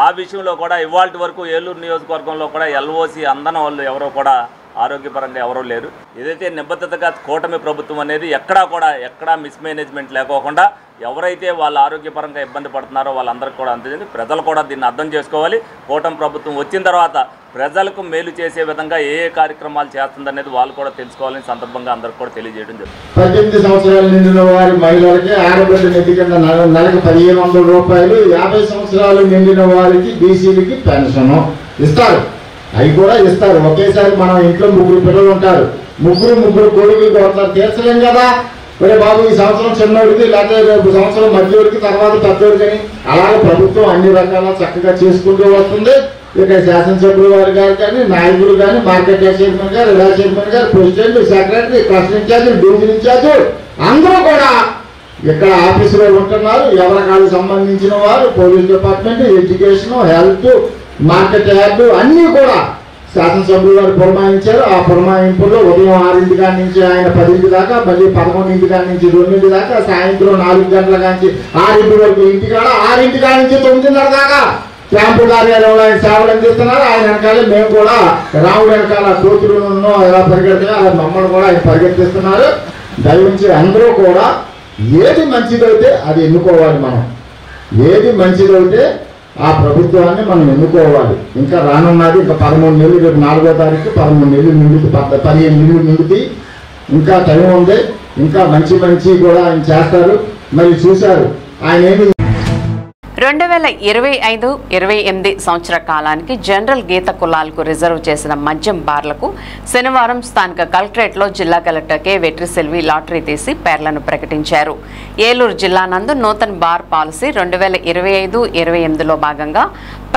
ఆ విషయంలో కూడా ఇవాల్టి వరకు ఏలూరు నియోజకవర్గంలో కూడా ఎల్ఓసి అందని వాళ్ళు ఎవరో కూడా ఆరోగ్యపరంగా ఎవరూ లేరు. ఏదైతే నిబద్ధతగా కూటమి ప్రభుత్వం అనేది ఎక్కడా మిస్మేనేజ్మెంట్ లేకోకుండా ఎవరైతే వాళ్ళ ఆరోగ్యపరంగా ఇబ్బంది పడుతున్నారో వాళ్ళందరికీ కూడా అందజేయండి. ప్రజలు కూడా దీన్ని అర్థం చేసుకోవాలి. కూటమి ప్రభుత్వం వచ్చిన తర్వాత ప్రజలకు మేలు చేసే విధంగా ఏ కార్యక్రమాలు చేస్తుందనేది వాళ్ళు కూడా తెలుసుకోవాలని సందర్భంగా అందరికి కూడా తెలియజేయడం జరుగుతుంది. 18 సంవత్సరాలు నిండిన వారి మహిళలకి ఆడబిడ్డ నిధి కింద నెలకు 1,500 రూపాయలు, 50 సంవత్సరాలు నిండిన వారికి బీసీలకి పెన్షన్ ఇస్తారు. అవి కూడా ఇస్తారు. ఒకేసారి మనం ఇంట్లో 3 పిల్లలు ఉంటారు, ముగ్గురు కొడుకులు కొడతారు, తీర్చలేం కదా. ఒరే బాబు ఈ సంవత్సరం చిన్నోడికి లేకపోతే రేపు సంవత్సరం మధ్యవాడికి తర్వాత పెద్దోడికి అని అలాగే ప్రభుత్వం అన్ని రకాల చక్కగా చేసుకుంటూ వస్తుంది. ఇక శాసనసభ్యులు వారు గారు కానీ, నాయకులు కానీ, మార్కెట్ చైర్మన్ గారు, రిడా చైర్మన్ గారు, president, secretary, cluster incharge, division incharge అందరూ కూడా ఇక్కడ ఆఫీసులో ఉంటున్నారు. ఎవరికాలకు సంబంధించిన వారు police department, education, health, market yard అన్నీ కూడా శాసనసభ్యులు వారు పురమాయించారు. ఆ పురమాయింపుల్లో ఉదయం 6 కాడి నుంచి ఆయన 10 దాకా, మళ్ళీ 11 కాడి నుంచి 2 దాకా, సాయంత్రం 4 గంటల నుంచి 6 వరకు ఇంటికాడ, 6 కాడి నుంచి 9:30 దాకా క్యాంపు కార్యాలయంలో ఆయన సేవలు అందిస్తున్నారు. ఆయన వెనకాలే మేము కూడా రాముడు వెనకాల కూతురును ఎలా పరిగెడుతున్నాయో అలా మమ్మల్ని కూడా ఆయన పరిగెత్తిస్తున్నారు. దయవుంచి అందరూ కూడా ఏది మంచిదైతే అది ఎన్నుకోవాలి. మనం ఏది మంచిదైతే ఆ ప్రభుత్వాన్ని మనం ఎన్నుకోవాలి. ఇంకా రానున్నది ఇంకా 13 నెలలు, రేపు 4వ తారీఖు 13 నెలలు నిండుతూ 15 నెలలు నిండుతీ ఇంకా టైం ఉంది. ఇంకా మంచి కూడా ఆయన చేస్తారు. మరి చూశారు ఆయన ఏమి 2025-28 సంవత్సర కాలానికి జనరల్ గీత కులాలకు రిజర్వ్ చేసిన మద్యం బార్లకు శనివారం స్థానిక కలెక్టరేట్లో జిల్లా కలెక్టర్ కె వెట్రిసెల్వి లాటరీ తీసి పేర్లను ప్రకటించారు. ఏలూరు జిల్లా నందు నూతన బార్ పాలసీ 2025-28లో భాగంగా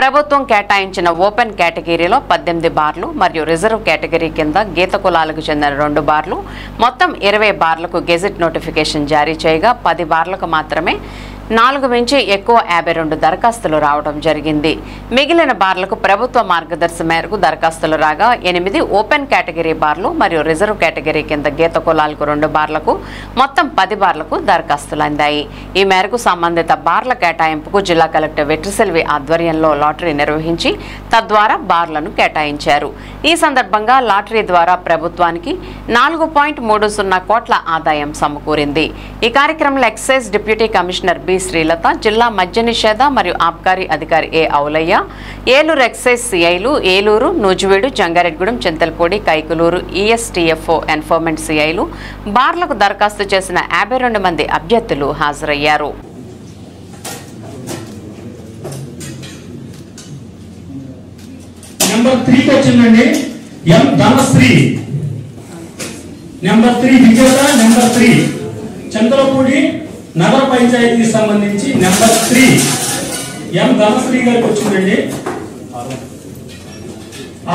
ప్రభుత్వం కేటాయించిన ఓపెన్ కేటగిరీలో 18 బార్లు మరియు రిజర్వ్ కేటగిరీ కింద గీత కులాలకు చెందిన 2 బార్లు మొత్తం 20 బార్లకు గెజిట్ నోటిఫికేషన్ జారీ చేయగా 10 బార్లకు మాత్రమే 4 నుంచి ఎక్కువ 52 దరఖాస్తులు రావడం జరిగింది. మిగిలిన బార్లకు ప్రభుత్వ మార్గదర్శి మేరకు దరఖాస్తులు రాగా 8 ఓపెన్ కేటగిరీ బార్లు మరియు రిజర్వ్ కేటగిరీ కింద గీత కులాలకు 2 బార్లకు మొత్తం 10 బార్లకు దరఖాస్తులు అందాయి. ఈ మేరకు సంబంధిత బార్ల కేటాయింపుకు జిల్లా కలెక్టర్ వెట్రిసెల్వి ఆధ్వర్యంలో లాటరీ నిర్వహించి తద్వారా బార్లను కేటాయించారు. ఈ సందర్భంగా లాటరీ ద్వారా ప్రభుత్వానికి 4.30 కోట్ల ఆదాయం సమకూరింది. ఈ కార్యక్రమంలో excise deputy commissioner B Srilatha, జిల్లా మద్య నిషేధ మరియు ఆబ్కారీ అధికారి ఏ ఔలయ్య, ఏలూరు ఎక్సైజ్ సిఐలు, ఏలూరు, నూజివీడు, జంగారెడ్గూడెం, చింతలపూడి, కైకులూరు ఈఎస్టీఎఫ్ఓ ఎన్ఫోర్స్మెంట్ సిఐలు, బార్లకు దరఖాస్తు చేసిన 52 మంది అభ్యర్థులు హాజరయ్యారు. నెంబర్ 3 వచ్చిందండి. ఎం ధనశ్రీ. నెంబర్ 3 విజేత నెంబర్ 3 చంద్రపూడి నగర పంచాయతీకి సంబంధించి నెంబర్ 3 ఎం ధనశ్రీ గారికి వచ్చిందండి.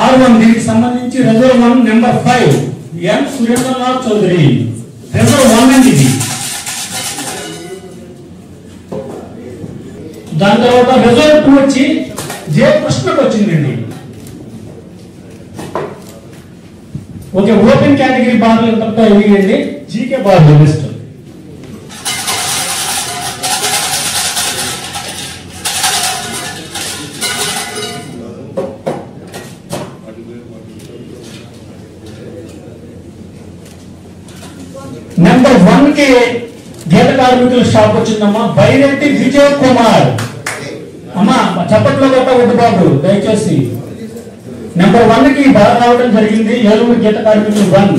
R1 దీనికి సంబంధించి రిజర్వ్ 1 నెంబర్ 5 ఎం సురేంద్రనాథ్ చౌదరి. రిజర్వ్ 1 అండి ఇది. దాని తర్వాత రిజర్వ్ 2 వచ్చి జే కృష్ణకు వచ్చిందండి. ఓకే, ఓపెన్ కేటగిరీ బార్లు ఇంతతో ఇవ్వండి. జీకే బార్లు లిస్ట్. నెంబర్ 1 కి గీత కార్మికుల స్టాప్ వచ్చిందమ్మా. బైరెడ్డి విజయ్ కుమార్. అమ్మా చప్పట్లో కొట్టవద్దు బాబు దయచేసి. నెంబర్ 1 కి బాగా రావడం జరిగింది. ఏలూరు గీత కార్మికులు 1.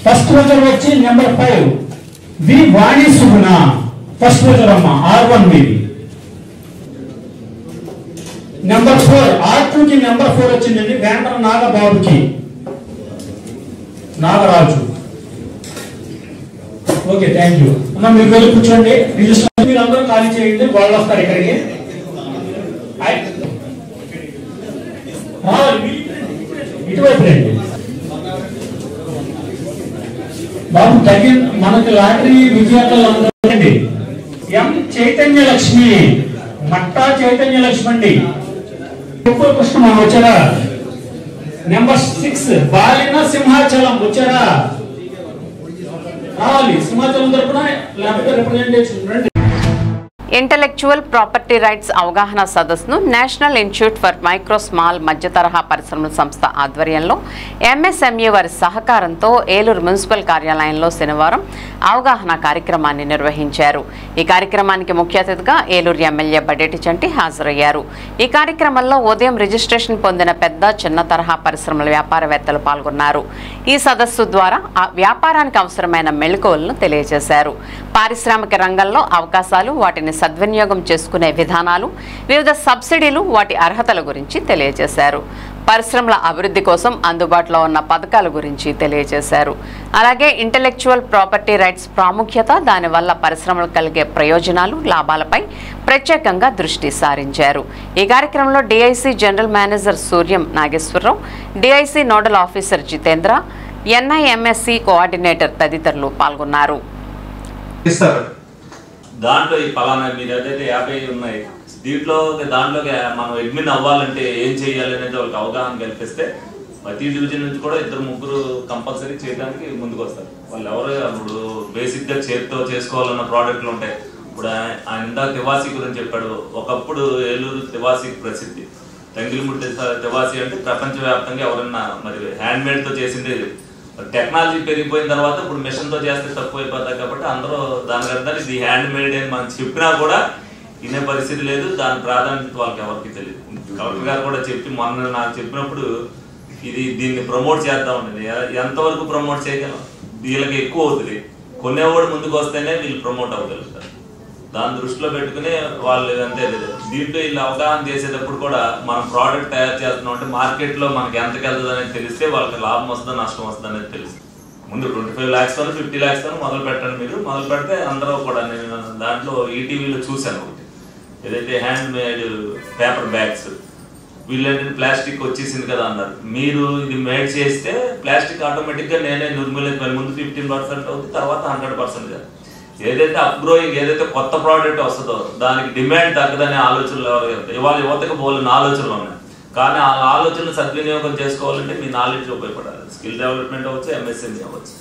ఫస్ట్ రిజర్వ్ వచ్చి నెంబర్ 5 వి వాణి సుగుణ. ఫస్ట్ రిజర్వ్ అమ్మా R1 మీది. నెంబర్ 4 R2 కి నెంబర్ 4 వచ్చిందండి. వేంకట నాగబాబుకి నాగరాజు. ఓకే, థ్యాంక్ యూ అమ్మా. మీరు వెళ్ళి కూర్చోండి. రిజిస్టర్ మీరు అందరూ ఖాళీ చేయండి. వాళ్ళు వస్తారు ఇక్కడికి. ఇటువైపు రండి బాబు. తగిన మనకి లాటరీ విజేతలు అందరూ అండి. ఎం చైతన్య లక్ష్మి. మట్టా చైతన్య లక్ష్మి అండి. కృష్ణ వచ్చారా. నెంబర్ 6 బాలిన సింహాచలం వచ్చారా. రావాలి సింహాచలం తరపున లేకపోతే రిప్రజెంటేషన్ రండి. ఇంటలెక్చువల్ ప్రాపర్టీ రైట్స్ అవగాహన సదస్సును national institute for micro small మధ్య తరహా పరిశ్రమల సంస్థ ఆధ్వర్యంలో ఎంఎస్ఎంఈ వారి సహకారంతో ఏలూరు మున్సిపల్ కార్యాలయంలో శనివారం అవగాహన కార్యక్రమాన్ని నిర్వహించారు. ఈ కార్యక్రమానికి ముఖ్య అతిథిగా ఏలూరు ఎమ్మెల్యే బడేటి చంటి హాజరయ్యారు. ఈ కార్యక్రమంలో ఉదయం రిజిస్ట్రేషన్ పొందిన పెద్ద చిన్న తరహా పరిశ్రమల వ్యాపారవేత్తలు పాల్గొన్నారు. ఈ సదస్సు ద్వారా వ్యాపారానికి అవసరమైన మెళకువలను తెలియజేశారు. పారిశ్రామిక రంగంలో అవకాశాలు, వాటిని సద్వినియోగం చేసుకునే విధానాలు, వివిధ సబ్సిడీలు, వాటి అర్హతల గురించి తెలియజేశారు. పరిశ్రమల అభివృద్ధి కోసం అందుబాటులో ఉన్న పథకాల గురించి తెలియజేశారు. అలాగే ఇంటలెక్చువల్ ప్రాపర్టీ రైట్స్ ప్రాముఖ్యత, దానివల్ల పరిశ్రమలకు కలిగే ప్రయోజనాలు, లాభాలపై ప్రత్యేకంగా దృష్టి సారించారు. ఈ కార్యక్రమంలో DIC general manager Suryam Nageswara Rao, DIC nodal officer Jitendra, NIMSC coordinator తదితరులు పాల్గొన్నారు. దాంట్లో ఈ పలానా మీరు ఏదైతే 50 ఉన్నాయి దాంట్లోకి మనం అడ్మిన్ అవ్వాలంటే ఏం చేయాలి అనేది వాళ్ళకి అవగాహన కల్పిస్తే ప్రతి డివిజన్ నుంచి కూడా 2-3 కంపల్సరీ చేయడానికి ముందుకు వస్తారు. వాళ్ళు ఎవరు ఇప్పుడు బేసిక్ గా చేతితో చేసుకోవాలన్న ప్రోడక్ట్లు ఉంటాయి. ఇప్పుడు ఆయన ఇందాక తివాసీ గురించి చెప్పాడు. ఒకప్పుడు ఏలూరు తివాసీ ప్రసిద్ధి. తంగిలిముడి తివాసీ అంటే ప్రపంచవ్యాప్తంగా ఎవరన్నా మరి హ్యాండ్ మేడ్ తో చేసింది. టెక్నాలజీ పెరిగిపోయిన తర్వాత ఇప్పుడు మిషన్ తో చేస్తే తక్కువ అయిపోతాయి కాబట్టి అందరూ దాని అర్థం ఇది హ్యాండ్ మేడ్ అని మనం చెప్పినా కూడా వినే పరిస్థితి లేదు. దాని ప్రాధాన్యత వాళ్ళకి ఎవరికి తెలియదు. కలెక్టర్ గారు కూడా చెప్పి మొన్న నాకు చెప్పినప్పుడు దీన్ని ప్రమోట్ చేద్దాం ఉండేది. ఎంతవరకు ప్రమోట్ చేయగలం, వీళ్ళకి ఎక్కువ అవుతుంది. కొనేవాడు ముందుకు వస్తేనే వీళ్ళు ప్రమోట్ అవ్వగలుగుతారు. దాన్ని దృష్టిలో పెట్టుకుని వాళ్ళు అంతే లేదు. దీంట్లో వీళ్ళు అవగాహన చేసేటప్పుడు కూడా మనం ప్రోడక్ట్ తయారు చేస్తున్నాం అంటే మార్కెట్లో మనకి ఎంతకి వెళ్తుంది అనేది తెలిస్తే వాళ్ళకి లాభం వస్తుందో నష్టం వస్తుందో అనేది తెలుస్తుంది. ముందు 25 lakhs 50 lakhs మొదలు పెట్టండి. మీరు మొదలు పెడితే అందరూ కూడా నేను దాంట్లో ఈటీవీలో చూశాను ఒకటి, ఏదైతే హ్యాండ్ మేడ్ పేపర్ బ్యాగ్స్ వీళ్ళంటే ప్లాస్టిక్ వచ్చేసింది కదా అన్నారు. మీరు ఇది మేడ్ చేస్తే ప్లాస్టిక్ ఆటోమేటిక్గా నేనే నిర్మూలించాలి. ముందు 15% అవుతుంది, తర్వాత 100% కదా. ఏదైతే అప్గ్రోయింగ్ ఏదైతే కొత్త ప్రోడక్ట్ వస్తుందో దానికి డిమాండ్ తగ్గదనే ఆలోచనలు ఇవాళ యువతకు బోలిన ఆలోచనలు ఉన్నాయి. కానీ ఆ ఆలోచనలు సద్వినియోగం చేసుకోవాలంటే మీ నాలెడ్జ్ ఉపయోగపడాలి. స్కిల్ డెవలప్మెంట్ అవ్వచ్చు, ఎంఎస్ఎంఈ అవ్వచ్చు.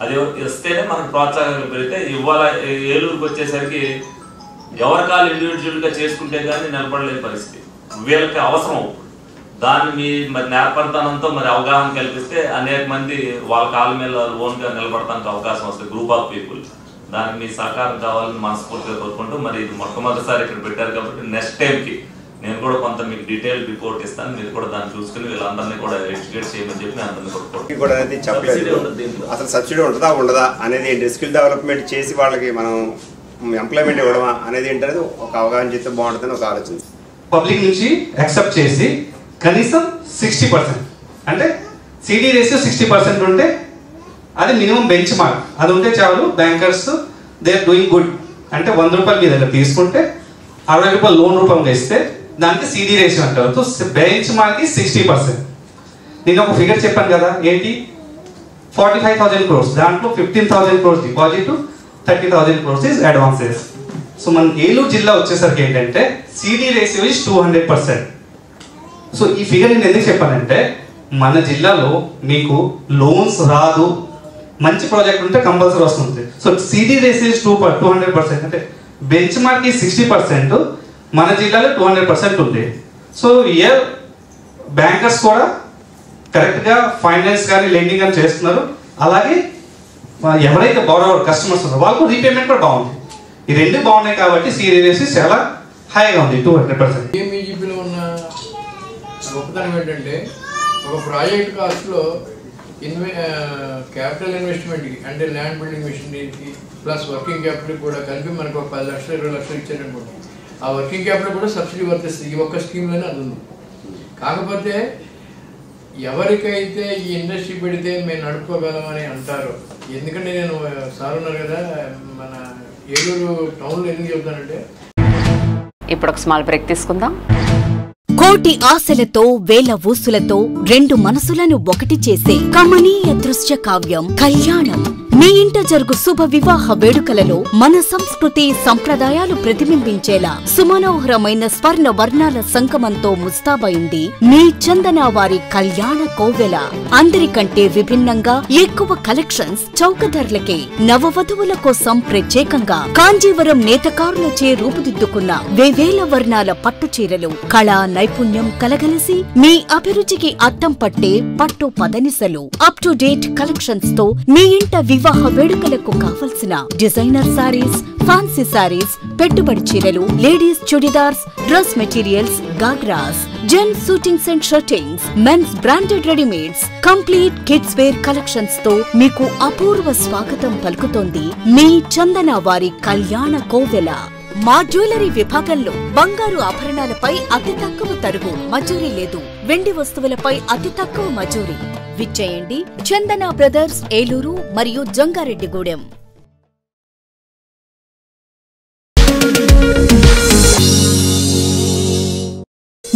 అది ఇస్తేనే మనకు ప్రోత్సాహం పెరిగితే ఇవాళ ఏలూరుకి వచ్చేసరికి ఎవరికాలు ఇండివిజువల్గా చేసుకుంటే కానీ నిలబడలేని పరిస్థితి. వీళ్ళకి అవసరం. దాన్ని మీ మరి నేర్పడతానంతో మరి అవగాహన కల్పిస్తే అనేక మంది వాళ్ళ కాళ్ళ మీద ఓన్గా నిలబడటానికి అవకాశం వస్తుంది. Group of people. దానికి మీ సహకారం కావాలని మనస్ఫూర్తిగా కోరుకుంటూ మరి ఇది మొట్టమొదటిసారి ఇక్కడ పెట్టారు కాబట్టి నెక్స్ట్ టైంకి నేను కూడా కొంత మీకు డీటెయిల్ రిపోర్ట్ ఇస్తాను. మీరు కూడా దాన్ని చూసుకుని వీళ్ళందరినీ కూడా ఎడ్యుకేట్ చేయమని చెప్పి అందరినీ కూడా చెప్పలేదు. అసలు సబ్సిడీ ఉంటుందా ఉండదా అనేది స్కిల్ డెవలప్మెంట్ చేసి వాళ్ళకి మనం ఎంప్లాయ్మెంట్ ఇవ్వడమా అనేది ఏంటనేది ఒక అవగాహన చేస్తే బాగుంటుందని ఒక ఆలోచన. పబ్లిక్ నుంచి యాక్సెప్ట్ చేసి కనీసం 60%, అంటే సిడి రేషియో 60% ఉంటే అది మినిమం బెంచ్ మార్క్, అది ఉంటే చాలు. Bankers they are doing good. అంటే 100 రూపాయలు మీ దగ్గర తీసుకుంటే 60 రూపాయలు లోన్ రూపంగా ఇస్తే దానికి సిడి రేషియో అంటారు. So bench mark 60%. నేను ఒక ఫిగర్ చెప్పాను కదా, ఏంటి 45,000 crores, దాంట్లో 15,000 crores deposit, 30,000 crores is advances. So మన ఏలూరు జిల్లా వచ్చేసరికి ఏంటంటే సిడి రేషియో ఇస్ 200%. సో ఈ ఫిగర్ నేను ఎందుకు చెప్పానంటే మన జిల్లాలో మీకు లోన్స్ రాదు, మంచి ప్రాజెక్ట్ ఉంటే కంపల్సరీ వస్తుంది. సో సిడి రేషియో ఇస్ 200%, అంటే బెంచ్ మార్క్ 60%, మన జిల్లాలో 200% ఉంది. సో ఇయర్ బ్యాంకర్స్ కూడా కరెక్ట్గా ఫైనాన్స్ కానీ లెండింగ్ కానీ చేస్తున్నారు. అలాగే ఎవరైతే బారోవర్ కస్టమర్స్ ఉన్నారో వాళ్ళకు రీపేమెంట్ కూడా బాగుంది. ఈ రెండు బాగున్నాయి కాబట్టి సిడి రేషియో చాలా హైగా ఉంది, 200%. ఏమీజీపీలో ఉన్న గొప్పతనం ఏంటంటే ఒక ప్రాజెక్ట్ కాస్ట్లో క్యాపిటల్ ఇన్వెస్ట్మెంట్కి, అంటే ల్యాండ్ బిల్డింగ్ మిషనరీకి ప్లస్ వర్కింగ్ క్యాపిటల్ కూడా కలిపి మనకు ఒక 10 లక్షలు 20 లక్షలు ఇచ్చారనుకోండి, ఆ వర్కింగ్ క్యాపిటల్ కూడా సబ్సిడీ వర్తిస్తుంది. ఈ ఒక్క స్కీమ్లోనే అది ఉంది. కాకపోతే ఎవరికైతే ఈ ఇండస్ట్రీ పెడితే మేము నడుపుకోగలమని అంటారో, ఎందుకంటే నేను సార్ ఉన్నారు కదా, మన ఏలూరు టౌన్లో ఎందుకు చెబుతానంటే, ఇప్పుడు ఒక స్మాల్ బ్రేక్ తీసుకుందాం. కోటి ఆశలతో వేల ఊసులతో రెండు మనసులను ఒకటి చేసే కమనీయ దృశ్య కావ్యం కళ్యాణం. మీ ఇంట జరుగు శుభ వివాహ వేడుకలలో మన సంస్కృతి సంప్రదాయాలు ప్రతిబింబించేలా సుమనోహరమైన స్వర్ణ వర్ణాల సంగమంతో ముస్తాబైంది మీ చందన వారి కళ్యాణ కోవెల. అందరికంటే విభిన్నంగా ఎక్కువ కలెక్షన్స్ చౌక ధరలకే నవవధువుల కోసం ప్రత్యేకంగా కాంజీవరం నేతకారులచే రూపుదిద్దుకున్న వేవేల వర్ణాల పట్టు చీరలు, కళా నైపుణ్యం కలగలిసి మీ అభిరుచికి అద్దం పట్టే పట్టు పదనిసలు, అప్ టు డేట్ కలెక్షన్స్ తో మీ ఇంట వివాహ వేడుకలకు కావలసిన డిజైనర్ సారీస్, ఫ్యాన్సీ సారీస్, పెట్టుబడి చీరలు, ladies churidars, dress materials, ghagras, gents suitings and shirtings, men's branded readymades, complete kids wear collections తో మీకు అపూర్వ స్వాగతం పలుకుతోంది మీ చందన వారి కళ్యాణ కోవెల. మా జ్యువెలరీ విభాగంలో బంగారు ఆభరణాలపై అతి తక్కువ తరుగు, మజూరీ లేదు. వెండి వస్తువులపై అతి తక్కువ మజూరీ. విచ్చేయండి చందన బ్రదర్స్, ఏలూరు మరియు జంగారెడ్డిగూడెం.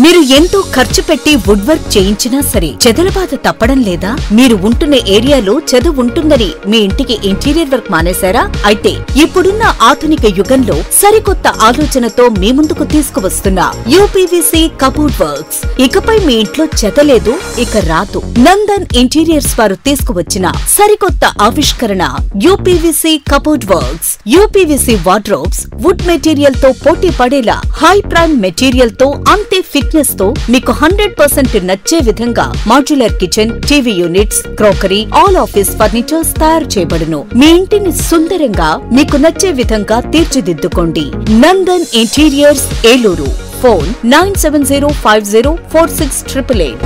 మీరు ఎంతో ఖర్చు పెట్టి వుడ్ వర్క్ చేయించినా సరే చెదలబాధ తప్పడం లేదా? మీరు ఉంటున్న ఏరియాలో చెద ఉంటుందని మీ ఇంటికి ఇంటీరియర్ వర్క్ మానేశారా? అయితే ఇప్పుడున్న ఆధునిక యుగంలో సరికొత్త ఆలోచనతో మీ ముందుకు తీసుకువస్తున్న యూపీవీసీ కబోర్డ్ వర్క్స్. ఇకపై మీ ఇంట్లో చెద లేదు, ఇక రాదు. నందన్ ఇంటీరియర్స్ వారు తీసుకువచ్చిన సరికొత్త ఆవిష్కరణ UPVC cupboard works. UPVC wardrobes wood material తో పోటీ పడేలా హై ప్రైమ్ మెటీరియల్ తో అంతే ఫిట్నెస్ తో మీకు 100% నచ్చే విధంగా modular kitchen, TV units, crockery, all office furnitures తయారు చేయబడును. మీ ఇంటిని సుందరంగా మీకు నచ్చే విధంగా తీర్చిదిద్దుకోండి. Nandan interiors, Eluru. Phone 9705046888.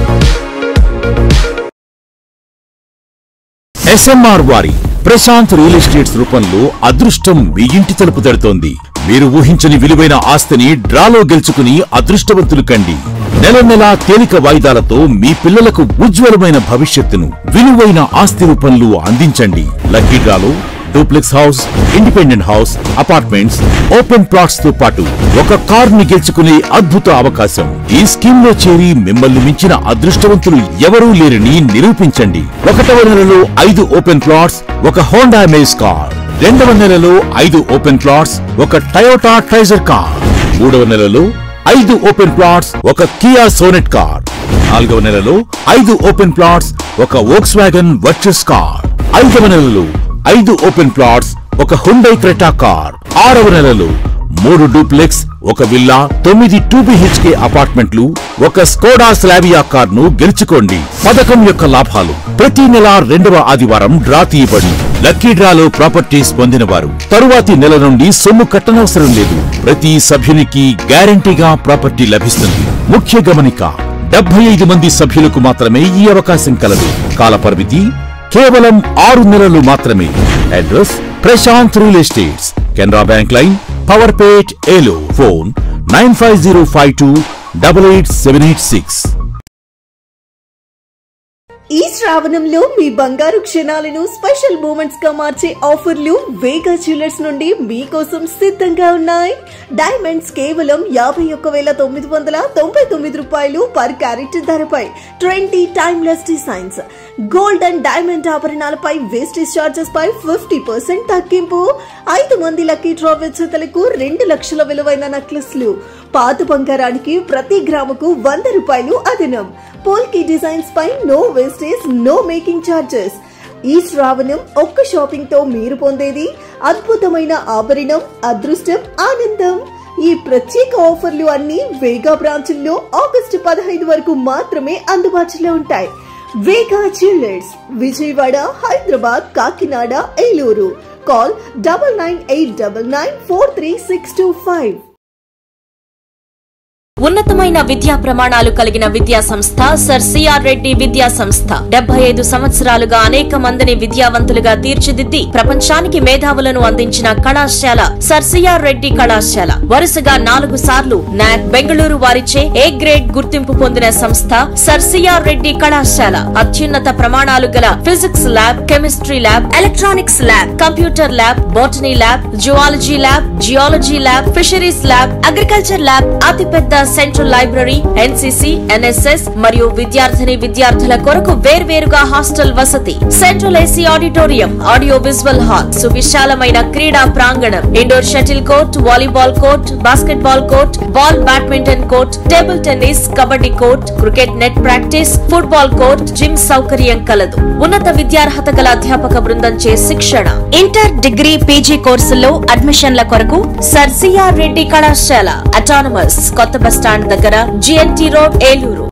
SMR వారి ప్రశాంత్ రియల్ ఎస్టేట్స్ రూపంలో అదృష్టం మీ ఇంటి తలుపు తడుతోంది. మీరు ఊహించని విలువైన ఆస్తిని డ్రాలో గెలుచుకుని అదృష్టవంతులు కండి. నెల నెలా తేలిక వాయిదాలతో మీ పిల్లలకు ఉజ్వలమైన భవిష్యత్తును విలువైన ఆస్తి రూపంలో అందించండి. లక్కీ డ్రాలో duplex house, independent house, apartments, open plots తో పాటు ఒక కార్ ని గెలుచుకునే అద్భుత అవకాశం. ఈ స్కీమ్ లో చేరి మిమ్మల్ని మించిన అదృష్టవంతులు ఎవరూ లేరని నిరూపించండి. 1వ నెలలో 5 ఓపెన్ ప్లాట్స్, ఒక హోండా అమేజ్ కార్. 2వ నెలలో 5 ఓపెన్ ప్లాట్స్, ఒక టయోటా ట్రైజర్ కార్. 3వ నెలలో 5 ఓపెన్ ప్లాట్స్, ఒక కియా సోనెట్ కార్. 4వ నెలలో 5 ఓపెన్ ప్లాట్స్, ఒక వోక్స్వాగన్ వర్చస్ కార్. 5వ నెలలో 5 ఓపెన్ ప్లాట్స్, ఒక హుండై క్రెటా కార్. 6వ నెలలో 3 డూప్లెక్స్, ఒక విల్లా, 9 2BHK అపార్ట్మెంట్లు, ఒక స్కోడా స్లావియా కార్ ను గెలుచుకోండి. పథకం యొక్క లాభాలు ప్రతి నెల 2వ ఆదివారం డ్రా తీయబడి లక్కీ డ్రాలో ప్రాపర్టీస్ పొందిన వారు తరువాతి నెల నుండి సొమ్ము కట్టనవసరం లేదు. ప్రతి సభ్యునికి గ్యారంటీగా ప్రాపర్టీ లభిస్తుంది. ముఖ్య గమనిక, 75 మంది సభ్యులకు మాత్రమే ఈ అవకాశం కలదు. కాల పరిమితి కేవలం 6 నెలలు మాత్రమే. Address Prashanth real estates, Canara bank line, Powerpet, Eluru. Phone 9505288786. ఈ శ్రావణంలో మీ బంగారు క్షణాలను స్పెషల్ మూమెంట్స్ గా మార్చే ఆఫర్లు వేగా జ్యువెలర్స్ నుండి మీకోసం సిద్ధంగా ఉన్నాయి. డైమండ్స్ కేవలం 51,999 రూపాయలు పర్ క్యారెట్ ధరపై 20 timeless designs. Gold and diamond ఆభరణాలపై వేస్టేజ్ చార్జెస్ పై 50% తగ్గింపు. 5 మంది లక్కీ డ్రా విజేతలకు 2 లక్షల విలువైన నెక్లెస్లు. పాత బంగారానికి ప్రతి గ్రాముకు 100 రూపాయలు అదనం. పోల్కి డిజైన్స్ పై no wastage, no making charges. ఈ శ్రావణం ఒక్క షాపింగ్ తో మీరు పొందేది అద్భుతమైన ఆభరణం, అదృష్టం, ఆనందం. ఈ ప్రత్యేక ఆఫర్లు అన్ని వేగా బ్రాంచుల్లో ఆగస్టు 15 వరకు మాత్రమే అందుబాటులో ఉంటాయి. వేగా జ్యువెలర్స్, విజయవాడ, హైదరాబాద్, కాకినాడ, ఏలూరు. కాల్ 9989943625. ఉన్నతమైన విద్యా ప్రమాణాలు కలిగిన విద్యా సంస్థ సర్ సిఆర్ రెడ్డి విద్యా సంస్థ 75 సంవత్సరాలుగా అనేక మందిని విద్యావంతులుగా తీర్చిదిద్ది ప్రపంచానికి మేధావులను అందించిన కళాశాల సర్ సిఆర్ రెడ్డి కళాశాల. వరుసగా 4 సార్లు నాక్ బెంగళూరు వారిచే ఏ గ్రేడ్ గుర్తింపు పొందిన సంస్థ సర్ సిఆర్ రెడ్డి కళాశాల. అత్యున్నత ప్రమాణాలు గల physics lab, chemistry lab, electronics lab, computer lab, botany lab, zoology lab, geology lab, fisheries lab, agriculture lab, అతిపెద్ద సెంట్రల్ లైబ్రరీ, ఎన్సీసీ, ఎన్ఎస్ఎస్ మరియు విద్యార్థుల కొరకు వేర్వేరుగా హాస్టల్ వసతి. Central AC auditorium, audio visual hall, సువిశాలమైన క్రీడా ప్రాంగణం, indoor shuttle court, volleyball court, basketball court, ball badminton court, table tennis, kabaddi court, cricket net practice, football court, gym సౌకర్యం కలదు. ఉన్నత విద్యార్హత గల అధ్యాపక బృందం చే శిక్షణ. ఇంటర్, డిగ్రీ, పీజీ కోర్సుల్లో అడ్మిషన్ల కొరకు సర్ సిఆర్ రెడ్డి కళాశాల. అటానమస్, కొత్త బస్టాండ్ దగ్గర, GNT road, Eluru.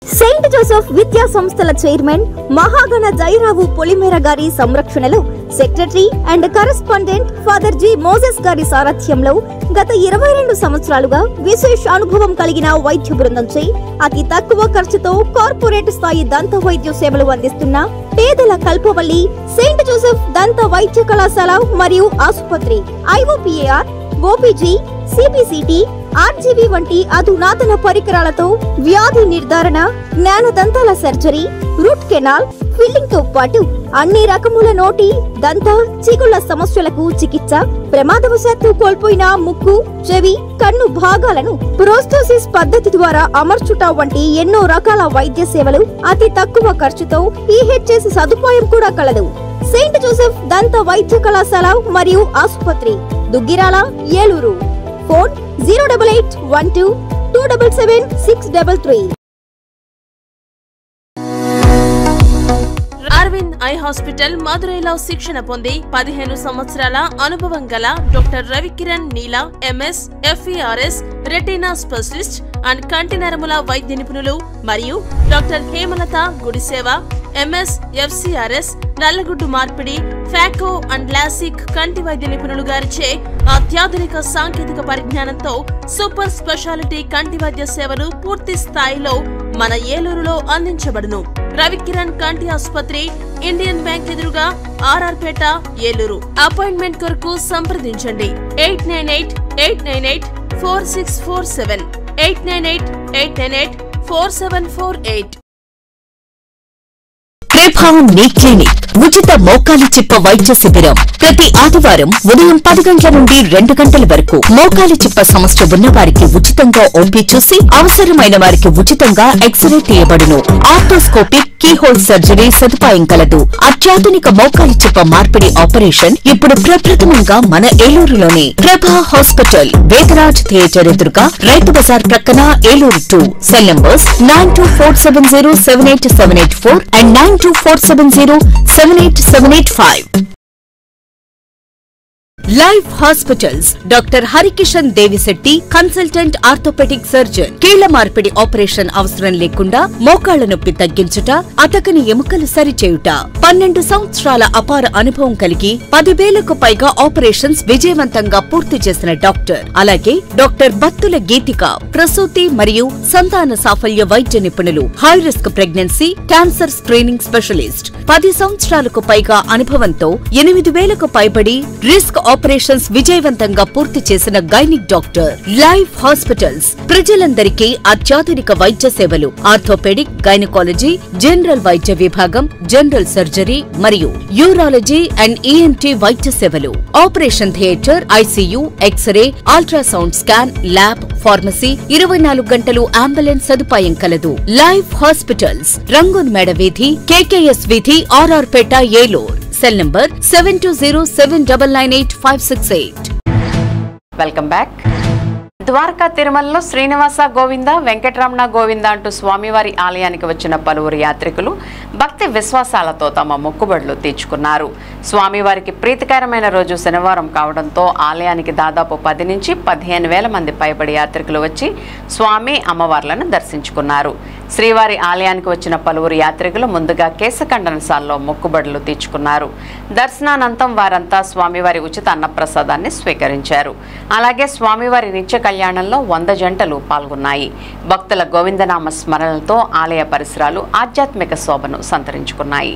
Saint Joseph విద్యా సంస్థల చైర్మన్ మహాగణ జైరావు పొలిమేర గారి సంరక్షణలో secretary and correspondent father G Moses గారి సారథ్యంలో గత 22 సంవత్సరాలుగా విశేష అనుభవం కలిగిన వైద్య బృందంచే అతి తక్కువ ఖర్చుతో కార్పొరేట్ స్థాయి దంత వైద్య సేవలు అందిస్తున్న పేదల కల్పవల్లి సెయింట్ జోసెఫ్ దంత వైద్య కళాశాల మరియు ఆసుపత్రి. ఐఓపీఏఆర్, ఓపీజీ, సిబిసిటి, ఆర్జీవీ వంటి అధునాతన పరికరాలతో వ్యాధి నిర్ధారణ, జ్ఞానదంతాల సర్జరీ, రూట్ కెనాల్, ఫిల్లింగ్ తో పాటు అన్ని రకముల నోటి, దంత, చిగుళ్ల సమస్యలకు చికిత్స, ప్రమాదవశాత్తు కోల్పోయిన ముక్కు, చెవి, కన్ను భాగాలను ప్రోస్టోసిస్ పద్ధతి ద్వారా అమర్చుట వంటి ఎన్నో రకాల వైద్య సేవలు అతి తక్కువ ఖర్చుతో ఈహెచ్ఎస్ సదుపాయం కూడా కలదు. సెయింట్ జోసెఫ్ దంత వైద్య కళాశాల మరియు ఆసుపత్రి, Duggirala, Eluru. Phone 08812277633. Aravind eye hospital మదురైలో శిక్షణ పొంది 15 సంవత్సరాల అనుభవం గల doctor Ravikiran Neela MS, FERS, retina specialist and కంటి నరముల వైద్య నిపుణులు మరియు doctor Hemalatha Gudiseva MS, FCRS, నల్లగుడ్డు మార్పిడి, ఫ్యాకో అండ్ లాసిక్ కంటి వైద్య నిపుణులు గారిచే అత్యాధునిక సాంకేతిక పరిజ్ఞానంతో సూపర్ స్పెషాలిటీ కంటి వైద్య సేవలు పూర్తి స్థాయిలో మన ఏలూరులో అందించబడును. రవికిరణ్ కంటి ఆసుపత్రి, ఇండియన్ బ్యాంక్ ఎదురుగా, ఆర్ఆర్పేట, ఏలూరు. అపాయింట్మెంట్ కొరకు సంప్రదించండి 8988984647, 8988984748. ప్రభావం నీ క్లినిక్ ఉచిత మోకాలి చిప్ప వైద్య శిబిరం ప్రతి ఆదివారం ఉదయం 10 గంటల నుండి 2 గంటల వరకు. మోకాలి చిప్ప సమస్య ఉన్న వారికి ఉచితంగా ఓపీ చూసి అవసరమైన వారికి ఉచితంగా ఎక్స్రే తీయబడును. ఆర్థోస్కోపిక్ కీహోల్ సర్జరీ సదుపాయం కలదు. అత్యాధునిక మోకాలి చిప్ప మార్పిడి ఆపరేషన్ ఇప్పుడు ప్రప్రథమంగా మన ఏలూరులోనే. ప్రభా హాస్పిటల్, వేదరాజ్ థియేటర్ ఎదురుగా, రైతు బజార్ ప్రక్కన, Eluru 2. Cell numbers 9247078784 and 9247078785. Life hospitals, doctor Harikishan Devisetty, consultant orthopaedic surgeon. కీళ్ల మార్పిడి ఆపరేషన్ అవసరం లేకుండా మోకాళ్ల నొప్పి తగ్గించుట, అతకని ఎముకలు సరిచేయుట, 12 సంవత్సరాల అపార అనుభవం కలిగి 10,000కు పైగా ఆపరేషన్స్ విజయవంతంగా పూర్తి చేసిన డాక్టర్. అలాగే డాక్టర్ బత్తుల గీతిక ప్రసూతి మరియు సంతాన సాఫల్య వైద్య నిపుణులు. High risk pregnancy, cancer screening specialist. 10 సంవత్సరాలకు పైగా అనుభవంతో 8,000కు పైబడి రిస్క్ ఆపరేషన్స్ విజయవంతంగా పూర్తి చేసిన గైనిక్ డాక్టర్. లైఫ్ హాస్పిటల్స్ ప్రజలందరికీ అత్యాధునిక వైద్య సేవలు. ఆర్థోపెడిక్, గైనకాలజీ, జనరల్ వైద్య విభాగం, జనరల్ సర్జరీ మరియు యూరాలజీ అండ్ ఈఎన్టీ వైద్య సేవలు. Operation theatre, ICU, x-ray, ultrasound scan, lab, pharmacy, 24 గంటలు అంబులెన్స్ సదుపాయం కలదు. లైఫ్ హాస్పిటల్స్, రంగూన్ మేడ వీధి, కేకేఎస్ వీధి, RR Peta, Eluru. Cell number 7207998568. Welcome back. Dwaraka తిరుమలలో శ్రీనివాస గోవింద, వెంకటరమణ గోవింద అంటూ స్వామివారి ఆలయానికి వచ్చిన పలువురు యాత్రికులు భక్తి విశ్వాసాలతో తమ మొక్కుబడులు తీర్చుకున్నారు. స్వామివారికి ప్రీతికరమైన రోజు శనివారం కావడంతో ఆలయానికి దాదాపు 10 నుంచి 15,000 మంది పైబడి యాత్రికులు వచ్చి స్వామి, అమ్మవార్లను దర్శించుకున్నారు. శ్రీవారి ఆలయానికి వచ్చిన పలువురు యాత్రికులు ముందుగా కేశఖండనశాలలో మొక్కుబడులు తీర్చుకున్నారు. దర్శనానంతం వారంతా స్వామివారి ఉచిత అన్నప్రసాదాన్ని స్వీకరించారు. అలాగే స్వామివారి నిత్య కళ్యాణంలో 100 జంటలు పాల్గొన్నాయి. భక్తుల గోవిందనామ స్మరణలతో ఆలయ పరిసరాలు ఆధ్యాత్మిక శోభను సంతరించుకున్నాయి.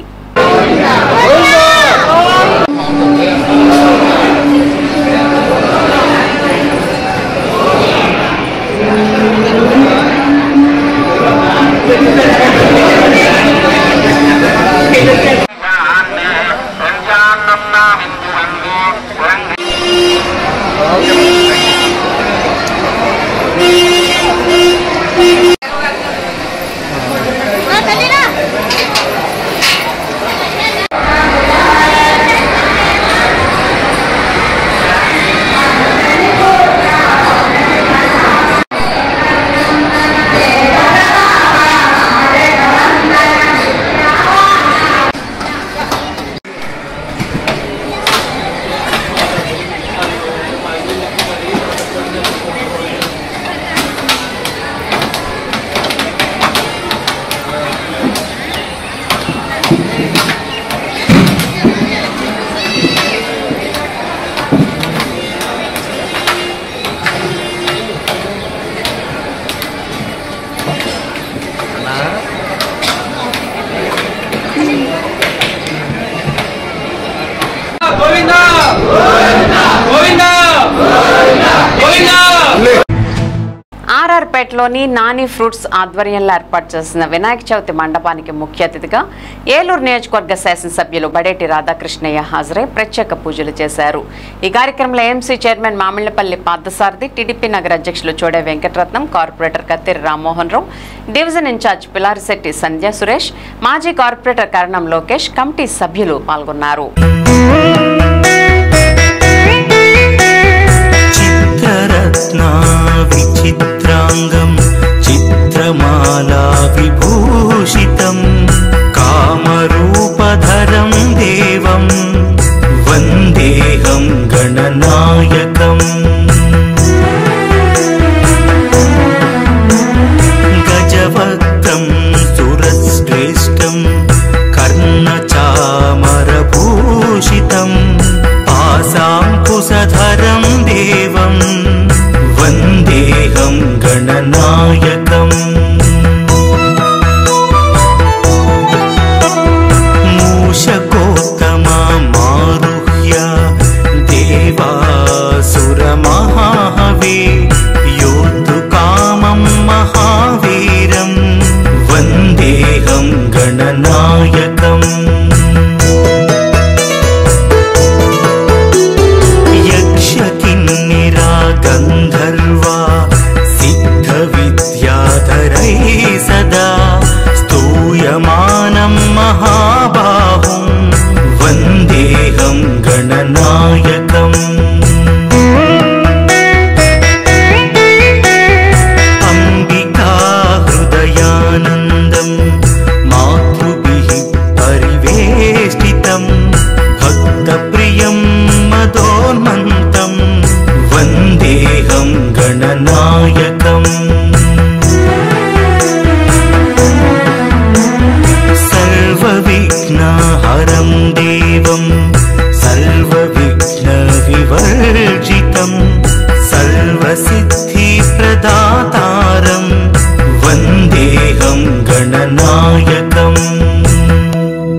ఆర్ఆర్పేటలోని నాని ఫ్రూట్స్ ఆధ్వర్యంలో ఏర్పాటు చేసిన వినాయక చవితి మండపానికి ముఖ్య అతిథిగా ఏలూరు నియోజకవర్గ శాసనసభ్యులు బడేటి రాధాకృష్ణయ్య హాజరై ప్రత్యేక పూజలు చేశారు. ఈ కార్యక్రమంలో AMC chairman Mamillapalli Parthasarathi, TDP నగర అధ్యక్షులు Chode Venkataratnam, corporator Kattiri Rammohan Rao, division incharge Pilarisetti Sandhya Suresh, మాజీ కార్పొరేటర్ కరణం లోకేష్, కమిటీ సభ్యులు పాల్గొన్నారు. విచిత్రాంగం చిత్రమాలా విభూషితం కామరూపధరం దేవం వందేహం గణనాయకం గజవక్త్రం సురశ్రేష్టం కర్ణచామరభూషితం పాశాంకుశధరం దేవం వందేహం గణనాయకం మూషకోత్తమారుహ్య దేవాసురమహాహవే యోద్ధుకామం మహావీరం వందేహం గణనాయకం యక్షకిన్నెరా గంధర్వా సిద్ధవిద్యాధరై సదా స్తూయమానం మహాబాహుం వందేహం గణనాయకం అంబికా హృదయానందం మాతృభిః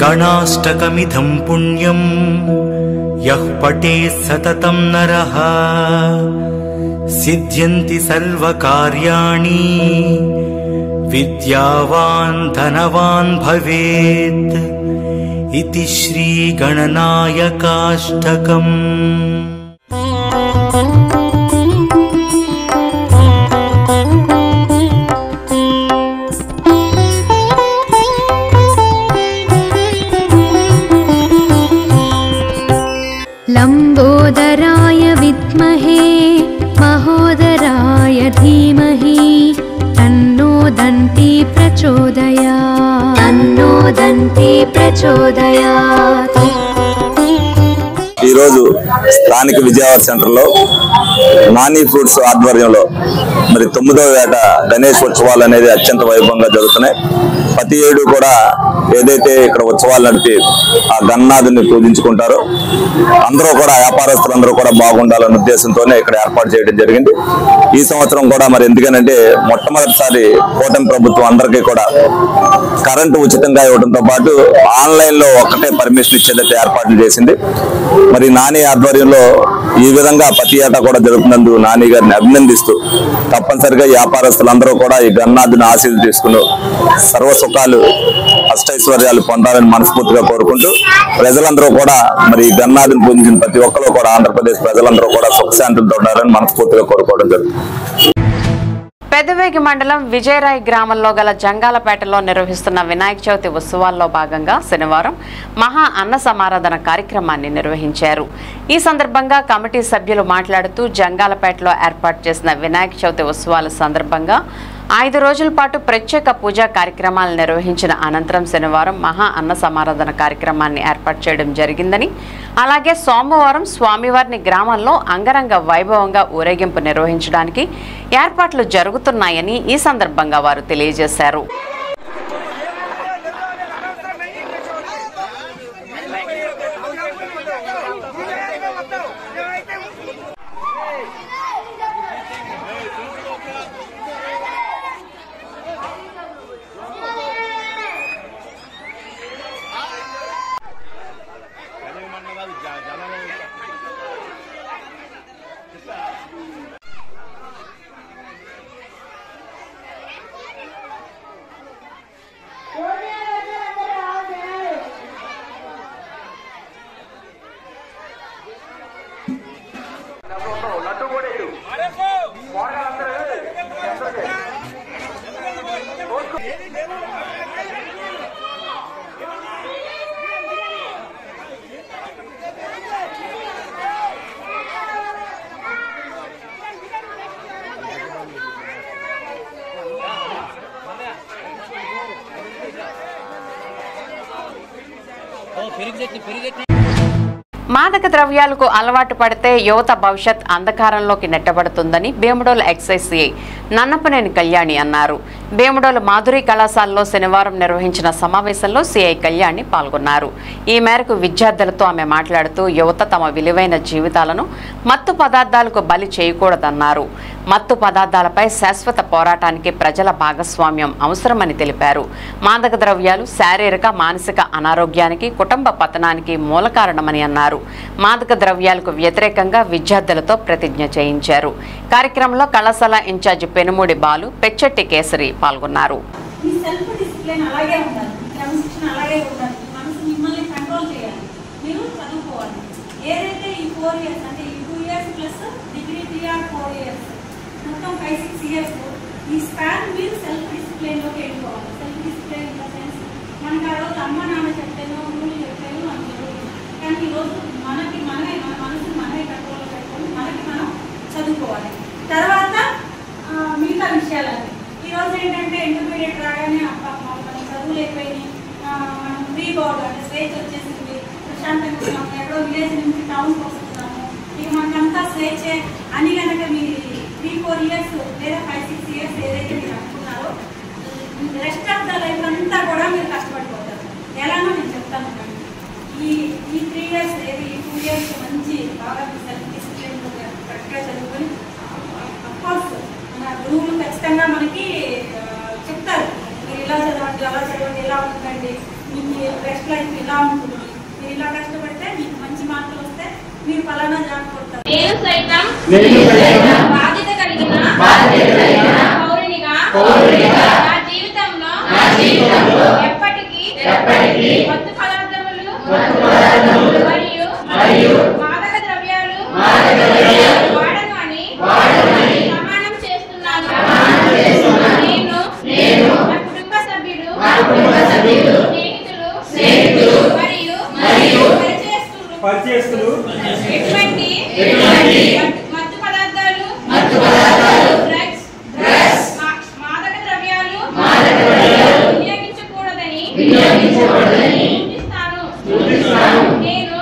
गणाष्टकमिदं पुण्यं यः पठेत् सततं नरः सिद्ध्यन्ति सर्वकार्याणि विद्यावान् धनवान् भवेत् इति श्रीगणनायकाष्टकम्। लंबोदराय विद्महे महोदराय धीमहि तन्नो दन्ती प्रचोदयात्। ఈరోజు స్థానిక విజయవాడ సెంటర్లో నాని ఫ్రూట్స్ ఆధ్వర్యంలో మరి 9వ ఏట గణేష్ ఉత్సవాలు అనేది అత్యంత వైభవంగా జరుగుతున్నాయి. ప్రతి ఏడు కూడా ఏదైతే ఇక్కడ ఉత్సవాలు నడిపి ఆ గణనాథుని పూజించుకుంటారో అందరూ కూడా వ్యాపారస్తులందరూ కూడా బాగుండాలన్న ఉద్దేశంతోనే ఇక్కడ ఏర్పాటు చేయడం జరిగింది. ఈ సంవత్సరం కూడా మరి ఎందుకనంటే మొట్టమొదటిసారి కూటమి ప్రభుత్వం అందరికీ కూడా కరెంటు ఉచితంగా ఇవ్వడంతో పాటు ఆన్లైన్ లో ఒక్కటే పర్మిషన్ ఇచ్చేదైతే ఏర్పాట్లు చేసింది. మరి నాని ఆధ్వర్యంలో ఈ విధంగా ప్రతి ఏటా కూడా జరుగుతున్నందుకు నాని గారిని అభినందిస్తూ తప్పనిసరిగా వ్యాపారస్తులందరూ కూడా ఈ గణనాథుని ఆశీస్సులు తీసుకుని సర్వ సుఖాలు అష్టైశ్వర్యాలు పొందాలని మనస్ఫూర్తిగా కోరుకుంటూ ప్రజలందరూ కూడా మరి గణనాథుని పూజించిన ప్రతి ఒక్కరు కూడా ఆంధ్రప్రదేశ్ ప్రజలందరూ కూడా సుఖశాంతులతో ఉండాలని మనస్ఫూర్తిగా కోరుకోవడం జరుగుతుంది. పెదవేగి మండలం విజయరాయ్ గ్రామంలో గల జంగాలపేటలో నిర్వహిస్తున్న వినాయక చవితి ఉత్సవాల్లో భాగంగా శనివారం మహా అన్న సమారాధన కార్యక్రమాన్ని నిర్వహించారు. ఈ సందర్భంగా కమిటీ సభ్యులు మాట్లాడుతూ జంగాలపేటలో ఏర్పాటు చేసిన వినాయక చవితి ఉత్సవాల సందర్భంగా 5 రోజుల పాటు ప్రత్యేక పూజా కార్యక్రమాలు నిర్వహించిన అనంతరం శనివారం మహా అన్న సమారాధన కార్యక్రమాన్ని ఏర్పాటు చేయడం జరిగిందని, అలాగే సోమవారం స్వామివారిని గ్రామంలో అంగరంగ వైభవంగా ఊరేగింపు నిర్వహించడానికి ఏర్పాట్లు జరుగుతున్నాయని ఈ సందర్భంగా వారు తెలియజేశారు. మాదక ద్రవ్యాలకు అలవాటు పడితే యువత భవిష్యత్ అంధకారంలోకి నెట్టబడుతుందని భీమడోలు ఎక్సైజ్ సిఐ నన్నపనేని కళ్యాణి అన్నారు. భీమడోలు మాధురి కళాశాలలో శనివారం నిర్వహించిన సమావేశంలో సిఐ కళ్యాణి పాల్గొన్నారు. ఈ మేరకు విద్యార్థులతో ఆమె మాట్లాడుతూ యువత తమ విలువైన జీవితాలను మత్తు పదార్థాలకు బలి చేయకూడదన్నారు. మత్తు పదార్థాలపై శాశ్వత పోరాటానికి ప్రజల భాగస్వామ్యం అవసరమని తెలిపారు. మాదక ద్రవ్యాలు శారీరక మానసిక అనారోగ్యానికి కుటుంబ పతనానికి మూల కారణమని అన్నారు. మాదక ద్రవ్యాలకు వ్యతిరేకంగా విద్యార్థులతో ప్రతిజ్ఞ చేయించారు. కార్యక్రమంలో కళాశాల ఇన్ఛార్జి పెనుమూడి బాలు, పెచ్చెట్టి కేసరి పాల్గొన్నారు. చదువుకోవాలి. తర్వాత మిగతా విషయాలన్నీ ఈరోజు ఏంటంటే ఇంటర్మీడియట్ రాగానే మనం చదువులేకపోయి మనం ఫ్రీ బోర్డు అంటే స్వేచ్ఛ వచ్చేసింది, ప్రశాంతంగా ఉన్నాము, ఎక్కడో విలేజ్ నుంచి టౌన్కి వస్తున్నాము, ఇక మనకంతా స్వేచ్ఛే అని కనుక మీరు 3-4 years లేదా 5-6 years ఏదైతే మీరు అనుకున్నారో రెస్ట్ ఆఫ్ ద లైఫ్ అంతా కూడా మీరు కష్టపడిపోతారు. ఎలానో నేను చెప్తాను. ఈ 3 years ఏది 2 years మంచి బాగా సెల్ఫ్ డిసిప్లిన్ కరెక్ట్గా చదువుకొని అఫ్కోర్స్ మన గురువులు ఖచ్చితంగా మనకి చెప్తారు, మీరు ఇలా చదవండి, అలా చదవండి, ఇలా ఉంటుంది పడకండి, మీకు రెస్ట్ లైఫ్ ఇలా ఉంటుంది, మీరు ఇలా కష్టపడితే మీకు మంచి మార్కులు వస్తే మీరు ఫలానా జాబ్ కొడతారు. నేను సైతం బాధ్యత కలిగిన పౌరునిగా నా జీవితంలో ఎప్పటికీ మత్తు పదార్థములు మరియు మాదక ద్రవ్యాలు వాడను అని ప్రమాణం చేస్తున్నాను. నేను నా కుటుంబ సభ్యులు, స్నేహితులు మరియు పరిచయస్తులు ఎటువంటి మత్తు పదార్థాలు, డ్రగ్స్, మాదక ద్రవ్యాలు వినియోగించకూడదని సూచిస్తాను. నేను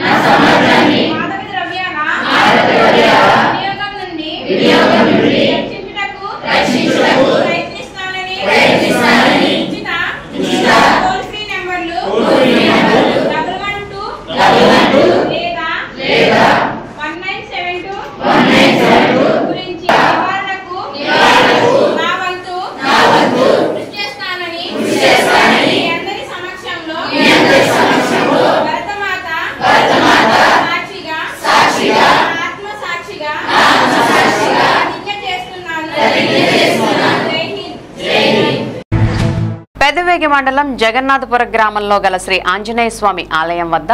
నా సమాజాన్ని మాదక ద్రవ్యాల వినియోగం నుండి రక్షించుటకు ప్రయత్నిస్తానని ఉచిత టోల్ ఫ్రీ నెంబర్లు 112 లేదా 1972 గురించి నివారణకు నా వంతు కృషి చేస్తానని మీ అందరి సమక్షంలో భరతమాత సాక్షిగా ఆత్మ సాక్షిగా ప్రతిజ్ఞ చేస్తున్నాను. జై హింద్. పెదవేగి మండలం జగన్నాథపుర గ్రామంలో గల శ్రీ ఆంజనేయ స్వామి ఆలయం వద్ద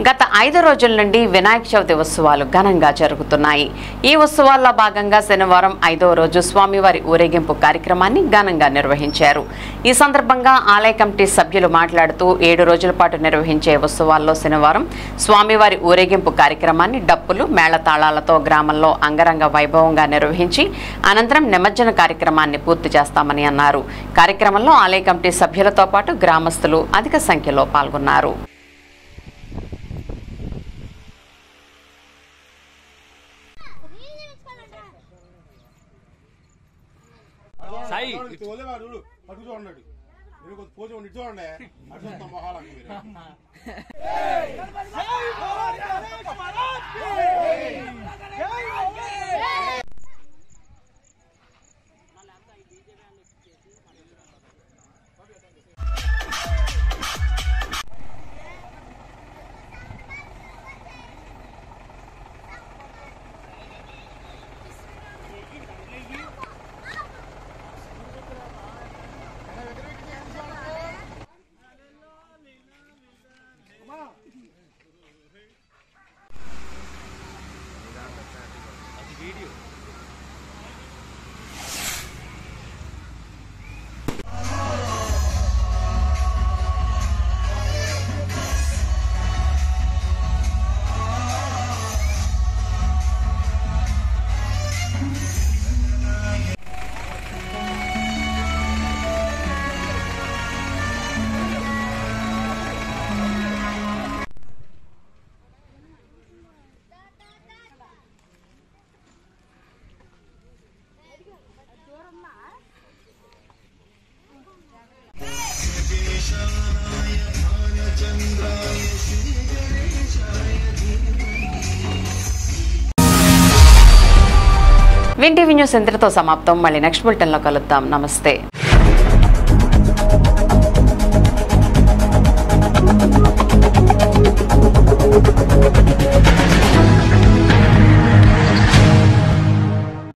గత 5 రోజుల నుండి వినాయక చవితి ఉత్సవాలు ఘనంగా జరుగుతున్నాయి. ఈ ఉత్సవాల్లో భాగంగా శనివారం 5వ రోజు స్వామివారి ఊరేగింపు కార్యక్రమాన్ని ఘనంగా నిర్వహించారు. ఈ సందర్భంగా ఆలయ కమిటీ సభ్యులు మాట్లాడుతూ 7 రోజుల పాటు నిర్వహించే ఉత్సవాల్లో శనివారం స్వామివారి ఊరేగింపు కార్యక్రమాన్ని డప్పులు మేళతాళాలతో గ్రామంలో అంగరంగ వైభవంగా నిర్వహించి అనంతరం నిమజ్జన కార్యక్రమాన్ని పూర్తి చేస్తామని అన్నారు. కార్యక్రమంలో ఆలయ కమిటీ సభ్యులతో పాటు గ్రామస్తులు అధిక సంఖ్యలో పాల్గొన్నారు. విన్ టీవీ న్యూస్ ఇంతటితో సమాప్తం. మళ్ళీ నెక్స్ట్ బులెటిన్లో కలుద్దాం. నమస్తే.